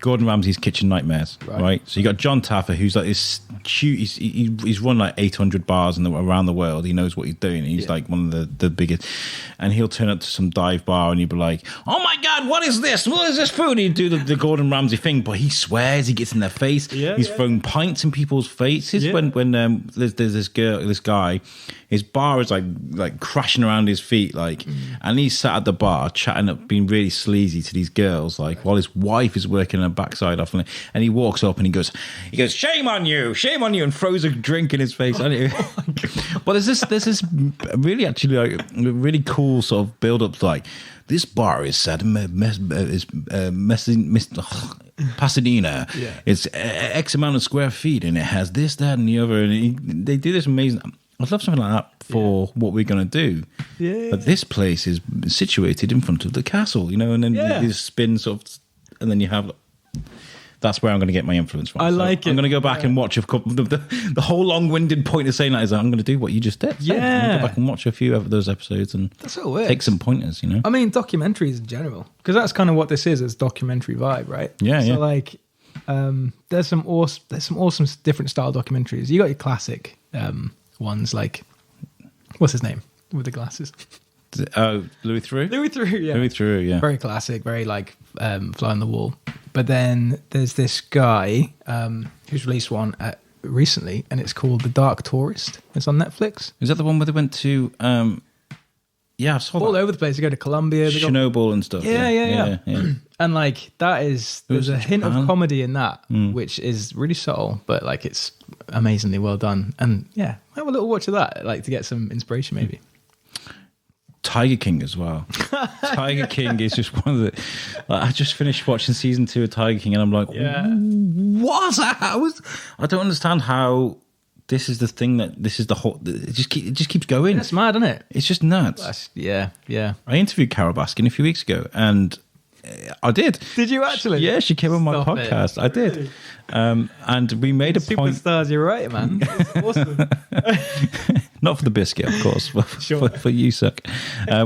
Gordon Ramsay's Kitchen Nightmares, right? So you got John Taffer, who's like this huge. He's run like 800 bars around the world. He knows what he's doing. He's like one of the biggest. And he'll turn up to some dive bar and he'll be like, "Oh my God, what is this? What is this food?" He'd do the Gordon Ramsay thing, but he swears, he gets in their face. He's throwing pints in people's faces. When there's this guy, his bar is like crashing around his feet, and he's sat at the bar chatting up, being really sleazy to these girls, while his wife is working her backside off, and he walks up and he goes, shame on you, and throws a drink in his face. But there's this really actually really cool sort of build up, like this bar is set Pasadena. It's X amount of square feet and it has this, that, and the other, and they do this amazing. I'd love something like that for what we're going to do. But this place is situated in front of the castle, and then you spin sort of, and then you have. That's where I'm going to get my influence from. I like it. I'm going to go back and watch a couple. The whole long-winded point of saying that is that I'm going to do what you just did. I'm going to go back and watch a few of those episodes and take some pointers. I mean, documentaries in general, because that's kind of what this is. It's documentary vibe, right? So there's some awesome different style documentaries. You got your classic ones, like what's his name with the glasses? Louis Theroux. Louis Theroux, yeah. Very classic, very like fly on the wall. But then there's this guy who's released one recently, and it's called The Dark Tourist. It's on Netflix. Is that the one where they went to Yeah, I saw all that. over the place. They go to Colombia, they go, Chernobyl and stuff. yeah. And like there's a hint Japan. of comedy in that, which is really subtle, but like it's amazingly well done. And yeah, have a little watch of that, like to get some inspiration maybe. Tiger King as well. Tiger King is just one of the. Like, I just finished watching season 2 of Tiger King, and I'm like, what's that? I don't understand how this is the thing this is the whole. It just keeps going. It's mad, isn't it? It's just nuts. Yeah. I interviewed Carol Baskin a few weeks ago, and I did. Did you actually? Yeah, she came on my Stop podcast. it. I did. And we made a point. Superstars, you're right, man. It's awesome. Not for the biscuit, of course, but for you, suck.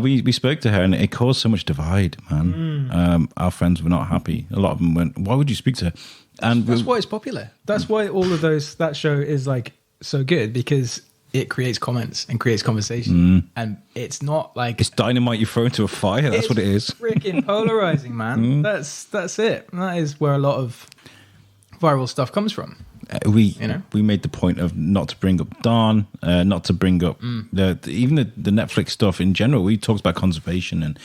We spoke to her, and it caused so much divide, man. Our friends were not happy. A lot of them went, "Why would you speak to her?" And that's why it's popular. That's why all of that show is like so good, because it creates comments and creates conversation, and it's not like it's dynamite you throw into a fire. That's what it is. Freaking polarizing, man. That's it. And that is where a lot of viral stuff comes from. We made the point of not to bring up Dawn, not to bring up even the Netflix stuff in general. We talked about conservation, and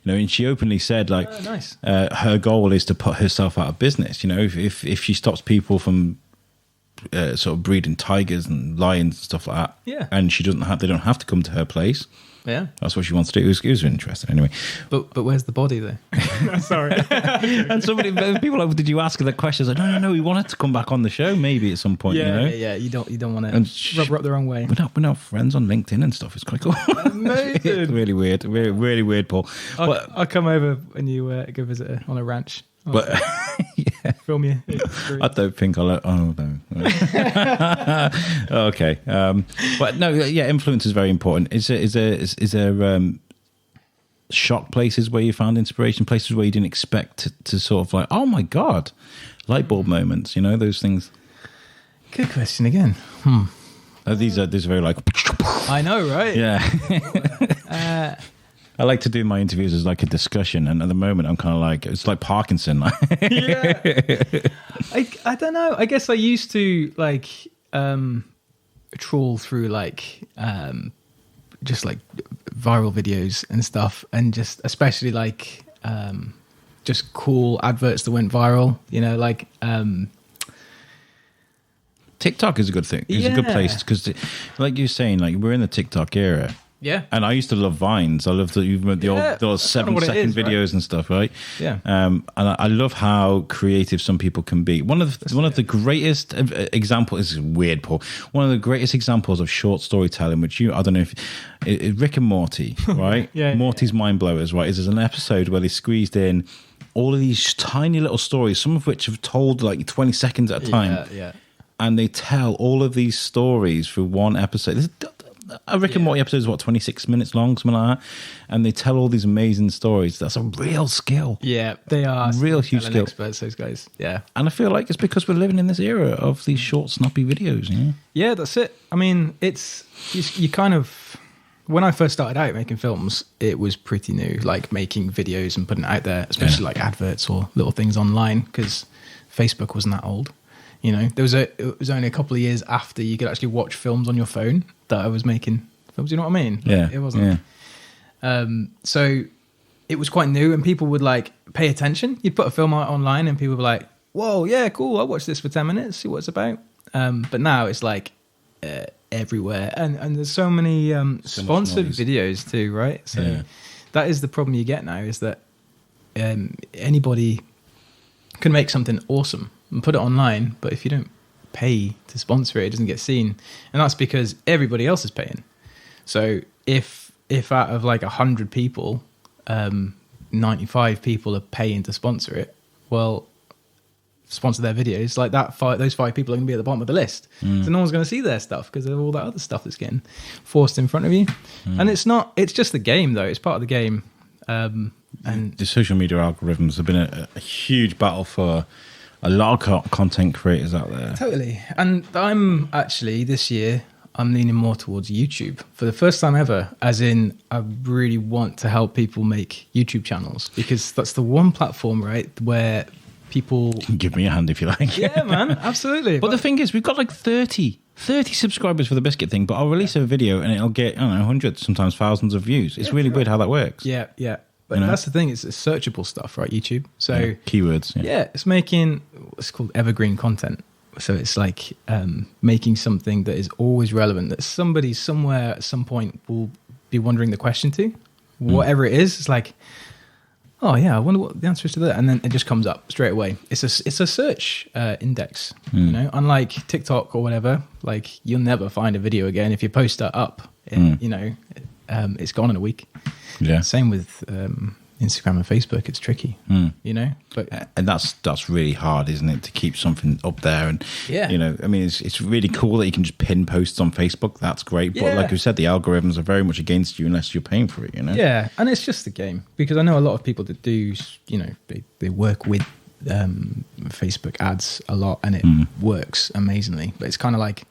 and she openly said like, nice. Her goal is to put herself out of business. If she stops people from sort of breeding tigers and lions and stuff like that, and they don't have to come to her place. Yeah, that's what she wants to do. It was interesting anyway. But where's the body though? Sorry. And people like, did you ask her that question? I was like, no, we wanted to come back on the show maybe at some point. Yeah. You don't want to rub her up the wrong way. We're not friends on LinkedIn and stuff. It's quite cool. Amazing. It's really weird, really weird, Paul. I'll come over when you go visit her on a ranch. But film you. I don't think I'll. Oh no. Okay. But no. Yeah, influence is very important. Is there shock places where you found inspiration? Places where you didn't expect to sort of like, oh my god, light bulb moments. Those things. Good question again. These are very like. I know, right? Yeah. I like to do my interviews as like a discussion, and at the moment I'm kind of like, it's like Parkinson. Yeah. I don't know. I guess I used to like trawl through like just like viral videos and stuff, and just especially like just cool adverts that went viral. Like TikTok is a good thing. It's a good place because, like you're saying, like we're in the TikTok era. Yeah, and I used to love Vines. I love the old 7-second videos, right? And stuff, right? Yeah, and I love how creative some people can be. One of the greatest examples is weird, Paul. One of the greatest examples of short storytelling, which I don't know if Rick and Morty, right? Morty's Mind Blowers, right? Is there's an episode where they squeezed in all of these tiny little stories, some of which have told like 20 seconds at a time. Yeah. And they tell all of these stories through one episode. A Rick and Morty episode is 26 minutes long, something like that, and they tell all these amazing stories. That's a real skill. Yeah, they are real huge skill. Experts, those guys. Yeah, and I feel like it's because we're living in this era of these short, snappy videos. Yeah, that's it. I mean, it's you kind of. When I first started out making films, it was pretty new, like making videos and putting it out there, especially like adverts or little things online, because Facebook wasn't that old. It was only a couple of years after you could actually watch films on your phone that I was making films. You know what I mean? Yeah. It wasn't. Yeah. So it was quite new, and people would like pay attention. You'd put a film out online, and people were like, "Whoa, yeah, cool. I'll watch this for 10 minutes, see what it's about." But now it's like everywhere, and there's so many sponsored videos too, right? So that is the problem you get now, is that anybody can make something awesome and put it online, but if you don't pay to sponsor it, it doesn't get seen, and that's because everybody else is paying. So if out of like 100 people, 95 people are paying to sponsor it, well, sponsor their videos like that. Those 5 people are going to be at the bottom of the list, so no one's going to see their stuff because of all that other stuff that's getting forced in front of you. And it's just the game, though. It's part of the game. And the social media algorithms have been a huge battle for a lot of content creators out there. Totally. And I'm actually, this year, I'm leaning more towards YouTube for the first time ever, as in I really want to help people make YouTube channels, because that's the one platform, right, where people... Give me a hand if you like. Yeah, man, absolutely. But the thing is, we've got like 30 30 subscribers for the biscuit thing, but I'll release a video and it'll get, I don't know, hundreds, sometimes thousands of views. It's really weird how that works. Yeah. But that's the thing, it's searchable stuff, right? YouTube. So keywords. Yeah, it's making what's called evergreen content. So it's like making something that is always relevant, that somebody somewhere at some point will be wondering the question to. Whatever it is, it's like, oh yeah, I wonder what the answer is to that, and then it just comes up straight away. It's a search index, you know. Unlike TikTok or whatever, like you'll never find a video again if you post that up. You know, it's gone in a week. Yeah. Same with Instagram and Facebook. It's tricky, you know. But and that's really hard, isn't it, to keep something up there? And you know, I mean, it's really cool that you can just pin posts on Facebook. That's great. But like you said, the algorithms are very much against you unless you're paying for it. You know. Yeah, and it's just a game, because I know a lot of people that do. You know, they work with Facebook ads a lot, and it works amazingly. But it's kind of like,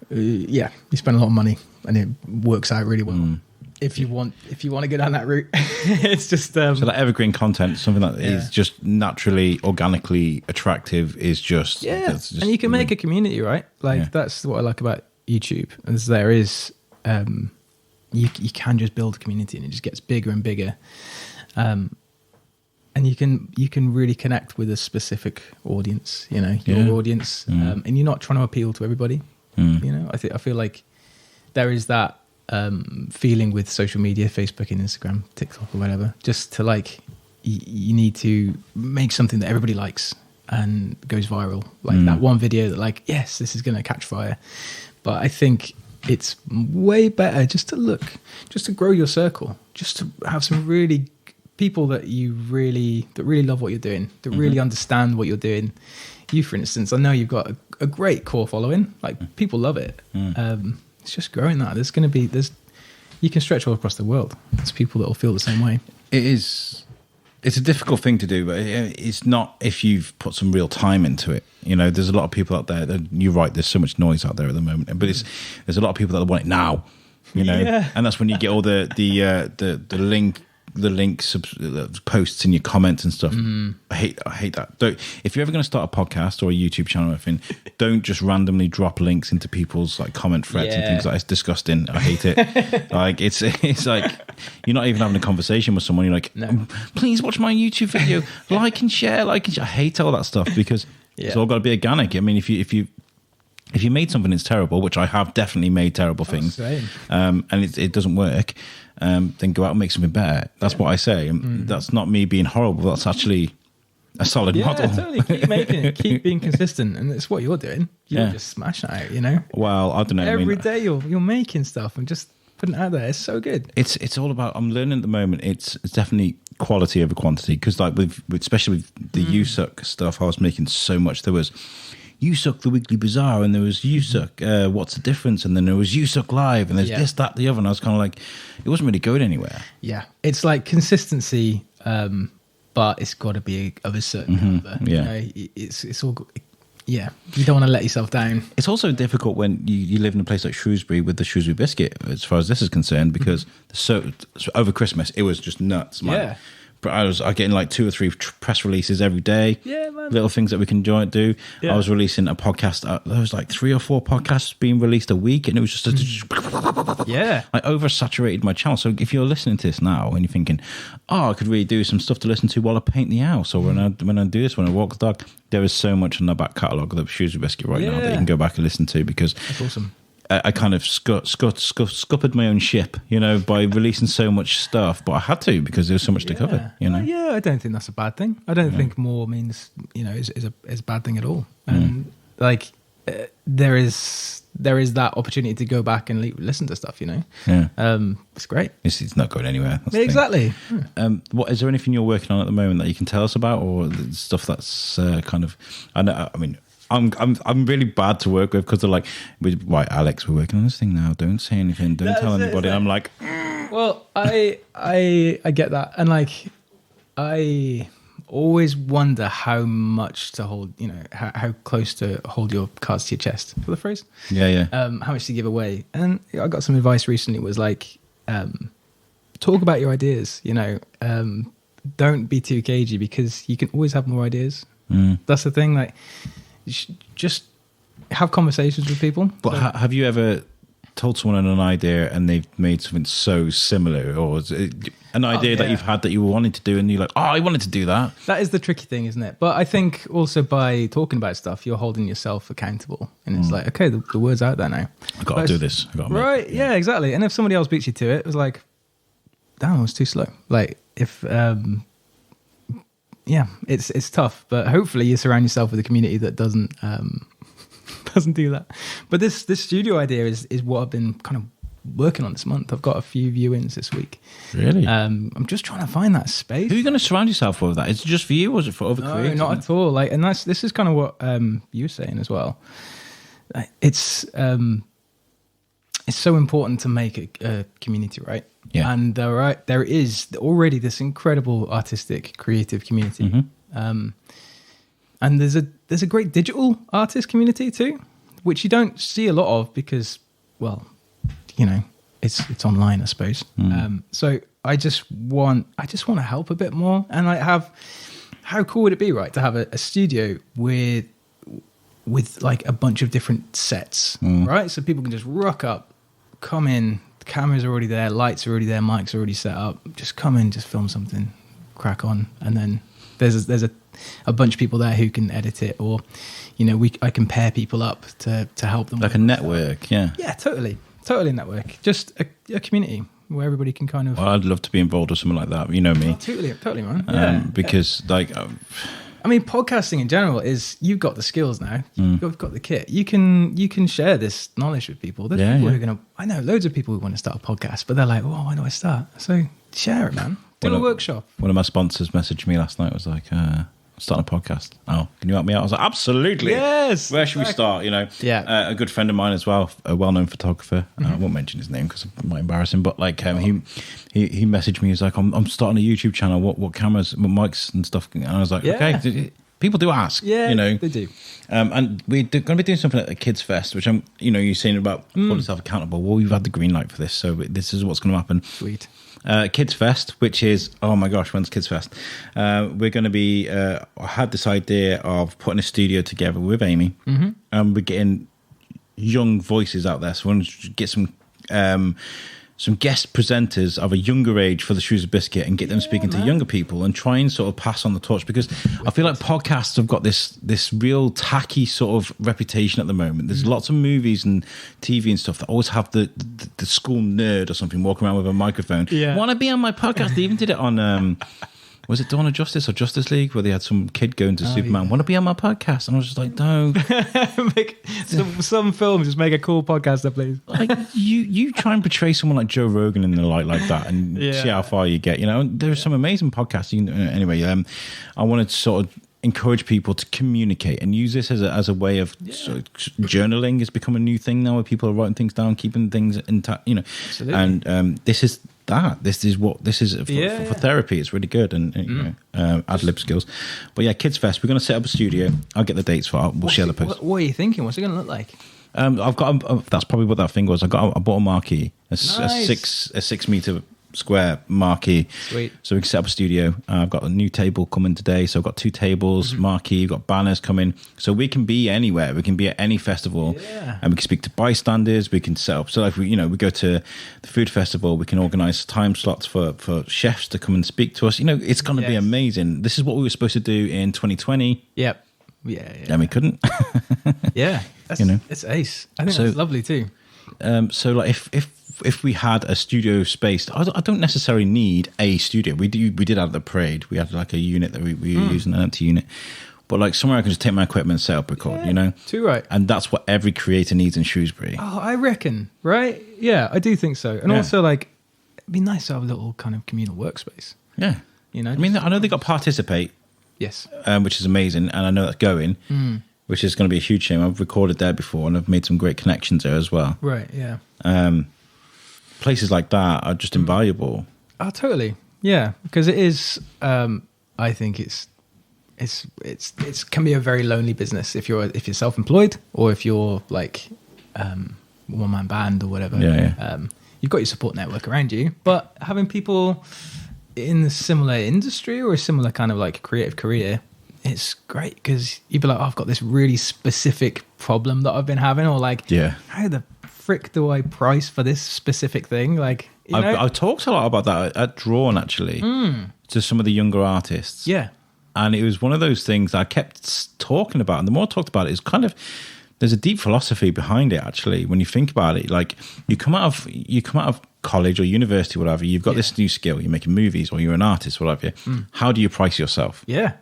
you spend a lot of money, and it works out really well. If you want to go down that route, it's just so that evergreen content, something that is just naturally, organically attractive, is just and you can make a community, right? Like that's what I like about YouTube, is there is you can just build a community, and it just gets bigger and bigger, and you can really connect with a specific audience, you know, your audience, and you're not trying to appeal to everybody. You know, I feel like there is that feeling with social media, Facebook and Instagram, TikTok or whatever, just to like, you need to make something that everybody likes and goes viral. Like that one video that like, yes, this is going to catch fire. But I think it's way better just to grow your circle, just to have some really people that really love what you're doing, that really understand what you're doing. You, for instance, I know you've got a great core following. Like people love it. It's just growing that. You can stretch all across the world. There's people that will feel the same way. It is. It's a difficult thing to do, but it's not if you've put some real time into it. You know, there's a lot of people out there that, you're right, there's so much noise out there at the moment, but there's a lot of people that want it now. You know, and that's when you get all the links, posts in your comments and stuff. I hate that. If you're ever going to start a podcast or a YouTube channel or anything, don't just randomly drop links into people's like comment threads and things like that. It's disgusting. I hate it. Like it's like you're not even having a conversation with someone. You're like, please watch my YouTube video, like and share. I hate all that stuff, because it's all got to be organic. I mean, if you made something that's terrible, which I have definitely made terrible things, and it doesn't work, then go out and make something better. That's what I say. That's not me being horrible. That's actually a solid model. Yeah, totally. Keep making it. Keep being consistent. And it's what you're doing. You're just smashing it out, you know? Well, I don't know. Every day you're making stuff and just putting it out there. It's so good. It's all about, I'm learning at the moment, it's definitely quality over quantity. Because like especially with the You Suck stuff, I was making so much. There was You Suck the Weekly Bazaar, and there was You Suck What's the Difference, and then there was You Suck Live, and there's this, that, the other, and I was kind of like, it wasn't really going anywhere. Yeah, it's like consistency, but it's got to be of a certain number. You know, it's all. Yeah, you don't want to let yourself down. It's also difficult when you live in a place like Shrewsbury with the Shrewsbury Biscuit, as far as this is concerned, because so over Christmas it was just nuts, man. Yeah. But I was getting like 2 or 3 press releases every day. Yeah, man. Little things that we can do. Yeah. I was releasing a podcast. There was like 3 or 4 podcasts being released a week, and it was just I oversaturated my channel. So if you're listening to this now and you're thinking, oh, I could really do some stuff to listen to while I paint the house, or when I do this, when I walk the dog, there is so much in the back catalogue of the Shrewsbury Biscuit right now that you can go back and listen to, because that's awesome. I kind of scuppered my own ship, you know, by releasing so much stuff, but I had to, because there was so much to cover, you know. I don't think that's a bad thing. I don't think more means, you know, is a bad thing at all. And like there is that opportunity to go back and listen to stuff, you know. It's great. It's not going anywhere. Exactly. What is there anything you're working on at the moment that you can tell us about, or stuff that's kind of? I mean. I'm really bad to work with, because they're like, right, Alex, we're working on this thing now. Don't say anything. Don't tell anybody. I'm like, well, I get that, and like, I always wonder how much to hold. You know, how close to hold your cards to your chest, for the phrase. Yeah. How much to give away, and I got some advice recently. Was like, talk about your ideas. You know, don't be too cagey, because you can always have more ideas. That's the thing. Like, just have conversations with people. But have you ever told someone an idea and they've made something so similar, or is it an idea that you've had that you wanted to do and you're like, oh, I wanted to do that? That is the tricky thing, isn't it? But I think also by talking about stuff, you're holding yourself accountable, and it's like, okay, the word's out there now. I've got to do this. Right? Yeah, exactly. And if somebody else beats you to it, it was like, damn, I was too slow. Like if it's tough, but hopefully you surround yourself with a community that doesn't do that. But this studio idea is what I've been kind of working on this month. I've got a few viewings this week. Really? I'm just trying to find that space. Who are you going to surround yourself with that? Is it just for you, or is it for other creators? No, not at all. Like, and this is kind of what you were saying as well. It's so important to make a community, right? Yeah. And there is already this incredible artistic, creative community. Mm-hmm. And there's a great digital artist community too, which you don't see a lot of because, well, you know, it's online, I suppose. So I just want to help a bit more, and how cool would it be, right, to have a studio with like a bunch of different sets, right? So people can just rock up, come in, the cameras are already there, lights are already there, mics are already set up. Just come in, just film something, crack on, and then there's a bunch of people there who can edit it, or you know, I can pair people up to help them. Like a network, yeah. Yeah, totally a network. Just a community where everybody can kind of. Well, I'd love to be involved with something like that. You know me, totally, man. Yeah, because like. I mean, podcasting in general is, you've got the skills now. You've got the kit. You can share this knowledge with people. There's people who are going to. I know loads of people who want to start a podcast, but they're like, "Well, why do I start?" So share it, man. Do a workshop. One of my sponsors messaged me last night. Was like, starting a podcast. Oh, can you help me out? I was like, absolutely. Yes. Where should we start? You know, a good friend of mine as well, a well-known photographer. I won't mention his name because it might embarrass him. But like, he messaged me. He's like, I'm starting a YouTube channel. What cameras, what mics and stuff? And I was like, okay. People do ask. Yeah, you know, they do. And we're going to be doing something at the Kids Fest, which you're saying about holding yourself accountable. Well, we've had the green light for this, so this is what's going to happen. Sweet. Kids Fest, which is, oh my gosh, when's Kids Fest? We're going to be, I had this idea of putting a studio together with Amy, and we're getting young voices out there. So we want to get some guest presenters of a younger age for the Shrewsbury Biscuit and get them speaking to younger people and try and sort of pass on the torch, because I feel like podcasts have got this real tacky sort of reputation at the moment. There's lots of movies and TV and stuff that always have the school nerd or something walking around with a microphone. Yeah. Want to be on my podcast? They even did it on... was it Dawn of Justice or Justice League, where they had some kid going to Superman, want to be on my podcast? And I was just like, no. some films, just make a cool podcaster, please. Like, you try and portray someone like Joe Rogan in the light like that and see how far you get. You know, there's some amazing podcasts. Anyway, I wanted to sort of encourage people to communicate and use this as a way of sort of journaling. Has become a new thing now, where people are writing things down, keeping things intact, you know. Absolutely. And this is for therapy. It's really good, and ad lib skills. But yeah, Kids Fest, we're going to set up a studio. I'll get the dates for it. We'll share the post. What are you thinking? What's it going to look like? I've got that's probably what that thing was. I bought a marquee, a 6 meter square marquee. Sweet. So we can set up a studio. I've got a new table coming today, so I've got 2 tables, marquee, we've got banners coming, so we can be anywhere. We can be at any festival, and we can speak to bystanders. We can set up, so if we go to the food festival, we can organize time slots for chefs to come and speak to us. You know, it's going to be amazing. This is what we were supposed to do in 2020. Yep. Yeah. And we couldn't. It's ace. I think that's lovely too. So like if we had a studio space, I don't necessarily need a studio. We did have the parade. We had like a unit that we were using, an empty unit. But like somewhere I can just take my equipment and set up, record, you know? Too right. And that's what every creator needs in Shrewsbury. Oh, I reckon, right? Yeah, I do think so. And also like, it'd be nice to have a little kind of communal workspace. Yeah. You know? I mean, I know they got Participate. Yes. Which is amazing. And I know that's going. Which is going to be a huge shame. I've recorded there before and I've made some great connections there as well. Right, yeah. Places like that are just invaluable. Oh, totally. Yeah, because it is. I think it can be a very lonely business if you're self-employed or if you're like one-man band or whatever. Yeah. You've got your support network around you, but having people in a similar industry or a similar kind of like creative career it's great because you'd be like, oh, I've got this really specific problem that I've been having, or like, how the frick do I price for this specific thing? Like, I've talked a lot about that at Drawn, actually, to some of the younger artists. Yeah. And it was one of those things that I kept talking about. And the more I talked about it, it's kind of, there's a deep philosophy behind it, actually, when you think about it. Like, you come out of college or university, whatever, you've got this new skill, you're making movies, or you're an artist, whatever. How do you price yourself? Yeah.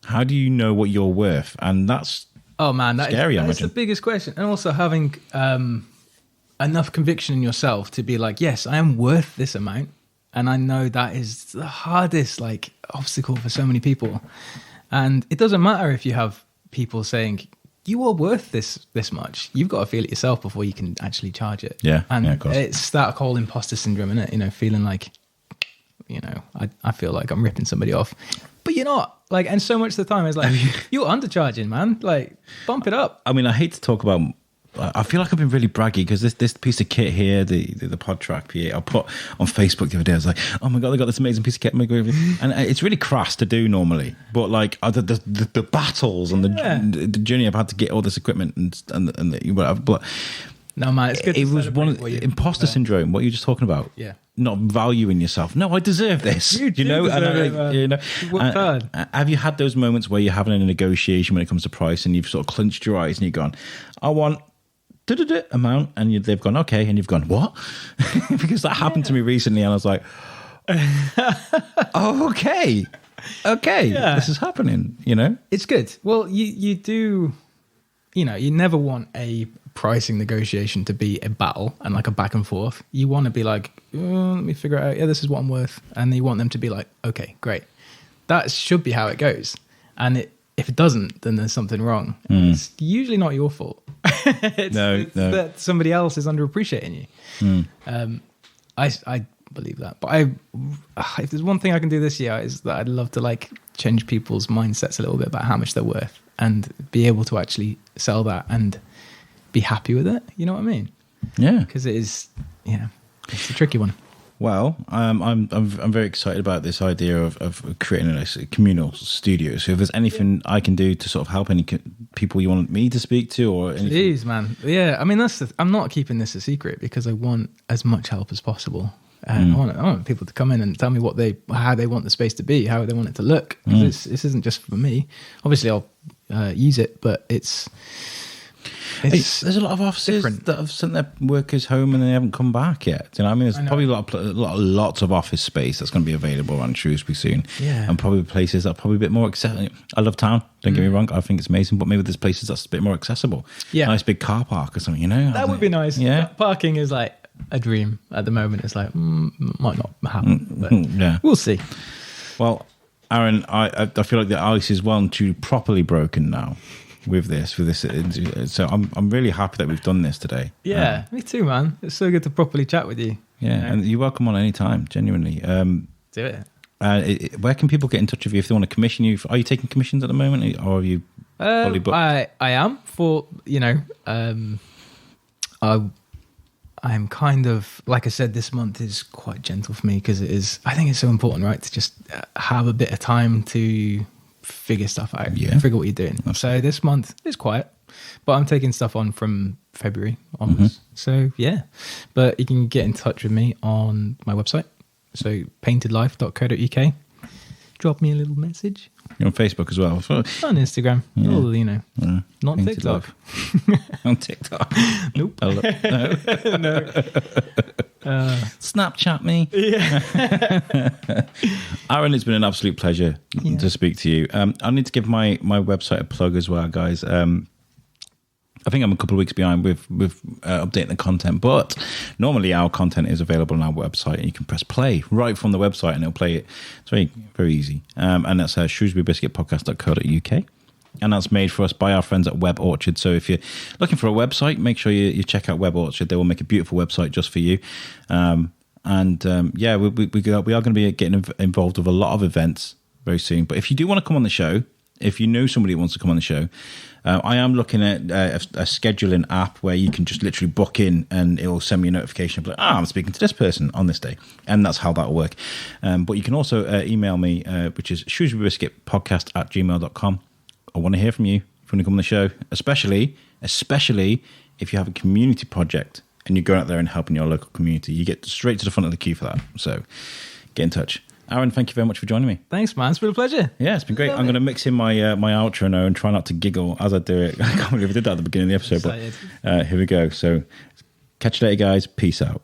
How do you know what you're worth? And that's scary, that's the biggest question. And also having enough conviction in yourself to be like, yes, I am worth this amount. And I know that is the hardest like obstacle for so many people. And it doesn't matter if you have people saying, you are worth this much. You've got to feel it yourself before you can actually charge it. Yeah. And of course. it's that whole imposter syndrome, isn't it? Feeling like, I feel like I'm ripping somebody off. But you're not. Like, and so much of the time it's like, you're undercharging, man. Like, bump it up. I mean, I hate to talk about, I feel like I've been really braggy because this piece of kit here, the pod track P8, I put on Facebook the other day. I was like, oh my God, they got this amazing piece of kit. And it's really crass to do normally. But like the battles and the journey I've had to get all this equipment and whatever. But no, man, it's good. It was one of the imposter syndrome, what you're just talking about. Yeah. Not valuing yourself. No, I deserve this. You know. Work hard. Have you had those moments where you're having a negotiation when it comes to price and you've sort of clenched your eyes and you've gone, I want amount, and they've gone, okay, and you've gone, what? Because that happened to me recently, and I was like, oh, okay, this is happening. It's good. Well, you do. You never want a pricing negotiation to be a battle and like a back and forth. You want to be like, let me figure it out. Yeah, this is what I'm worth, and you want them to be like, okay, great. That should be how it goes. And if it doesn't, then there's something wrong. It's usually not your fault. it's that somebody else is underappreciating you. I believe that. But if there's one thing I can do this year, is that I'd love to like change people's mindsets a little bit about how much they're worth and be able to actually sell that and be happy with it. You know what I mean? Yeah. Because it is, it's a tricky one. Well, I'm very excited about this idea of creating a communal studio. So if there's anything I can do to sort of help any people you want me to speak to, or anything. Please, man. Yeah, I mean I'm not keeping this a secret because I want as much help as possible. I want people to come in and tell me how they want the space to be, how they want it to look. This isn't just for me. Obviously, I'll use it, but it's there's a lot of offices that have sent their workers home and they haven't come back yet. Do you know what I mean? There's probably lots of office space that's going to be available around Shrewsbury soon. Yeah. And probably places that are probably a bit more accessible. I love town, don't get me wrong. I think it's amazing, but maybe there's places that's a bit more accessible. Yeah. Nice big car park or something, That would be nice. Yeah. Parking is like a dream at the moment. It's like, might not happen, but we'll see. Well, Aaron, I feel like the ice is well and truly properly broken now. With this, so I'm really happy that we've done this today. Yeah, me too, man. It's so good to properly chat with you. Yeah, and you're welcome on any time, genuinely. Do it. Where can people get in touch with you if they want to commission you? Are you taking commissions at the moment, or are you fully booked? I am for I'm kind of, like I said, this month is quite gentle for me because I think it's so important, right, to just have a bit of time to figure stuff out, figure what you're doing. Absolutely. So this month is quiet, but I'm taking stuff on from February onwards. So but you can get in touch with me on my website, so paintedlife.co.uk. Drop me a little message. You're on Facebook as well. On Instagram. Not Painted TikTok. On TikTok. Nope. No. Snapchat me. Yeah. Aaron, it's been an absolute pleasure to speak to you. I need to give my website a plug as well, guys. I think I'm a couple of weeks behind with updating the content, but normally our content is available on our website, and you can press play right from the website and it'll play it. It's very, very easy. And that's shrewsburybiscuitpodcast.co.uk. And that's made for us by our friends at Web Orchard. So if you're looking for a website, make sure you check out Web Orchard. They will make a beautiful website just for you. We are going to be getting involved with a lot of events very soon. But if you do want to come on the show, if you know somebody who wants to come on the show, I am looking at a scheduling app where you can just literally book in and it will send me a notification of like, I'm speaking to this person on this day. And that's how that will work. But you can also email me, which is shrewsburybiscuitpodcast@gmail.com. I want to hear from you if you want to come on the show, especially if you have a community project and you're going out there and helping your local community. You get straight to the front of the queue for that. So get in touch. Aaron, thank you very much for joining me. Thanks, man. It's been a pleasure. Yeah, it's been great. I'm going to mix in my my outro now and try not to giggle as I do it. I can't believe I did that at the beginning of the episode, but here we go. So catch you later, guys. Peace out.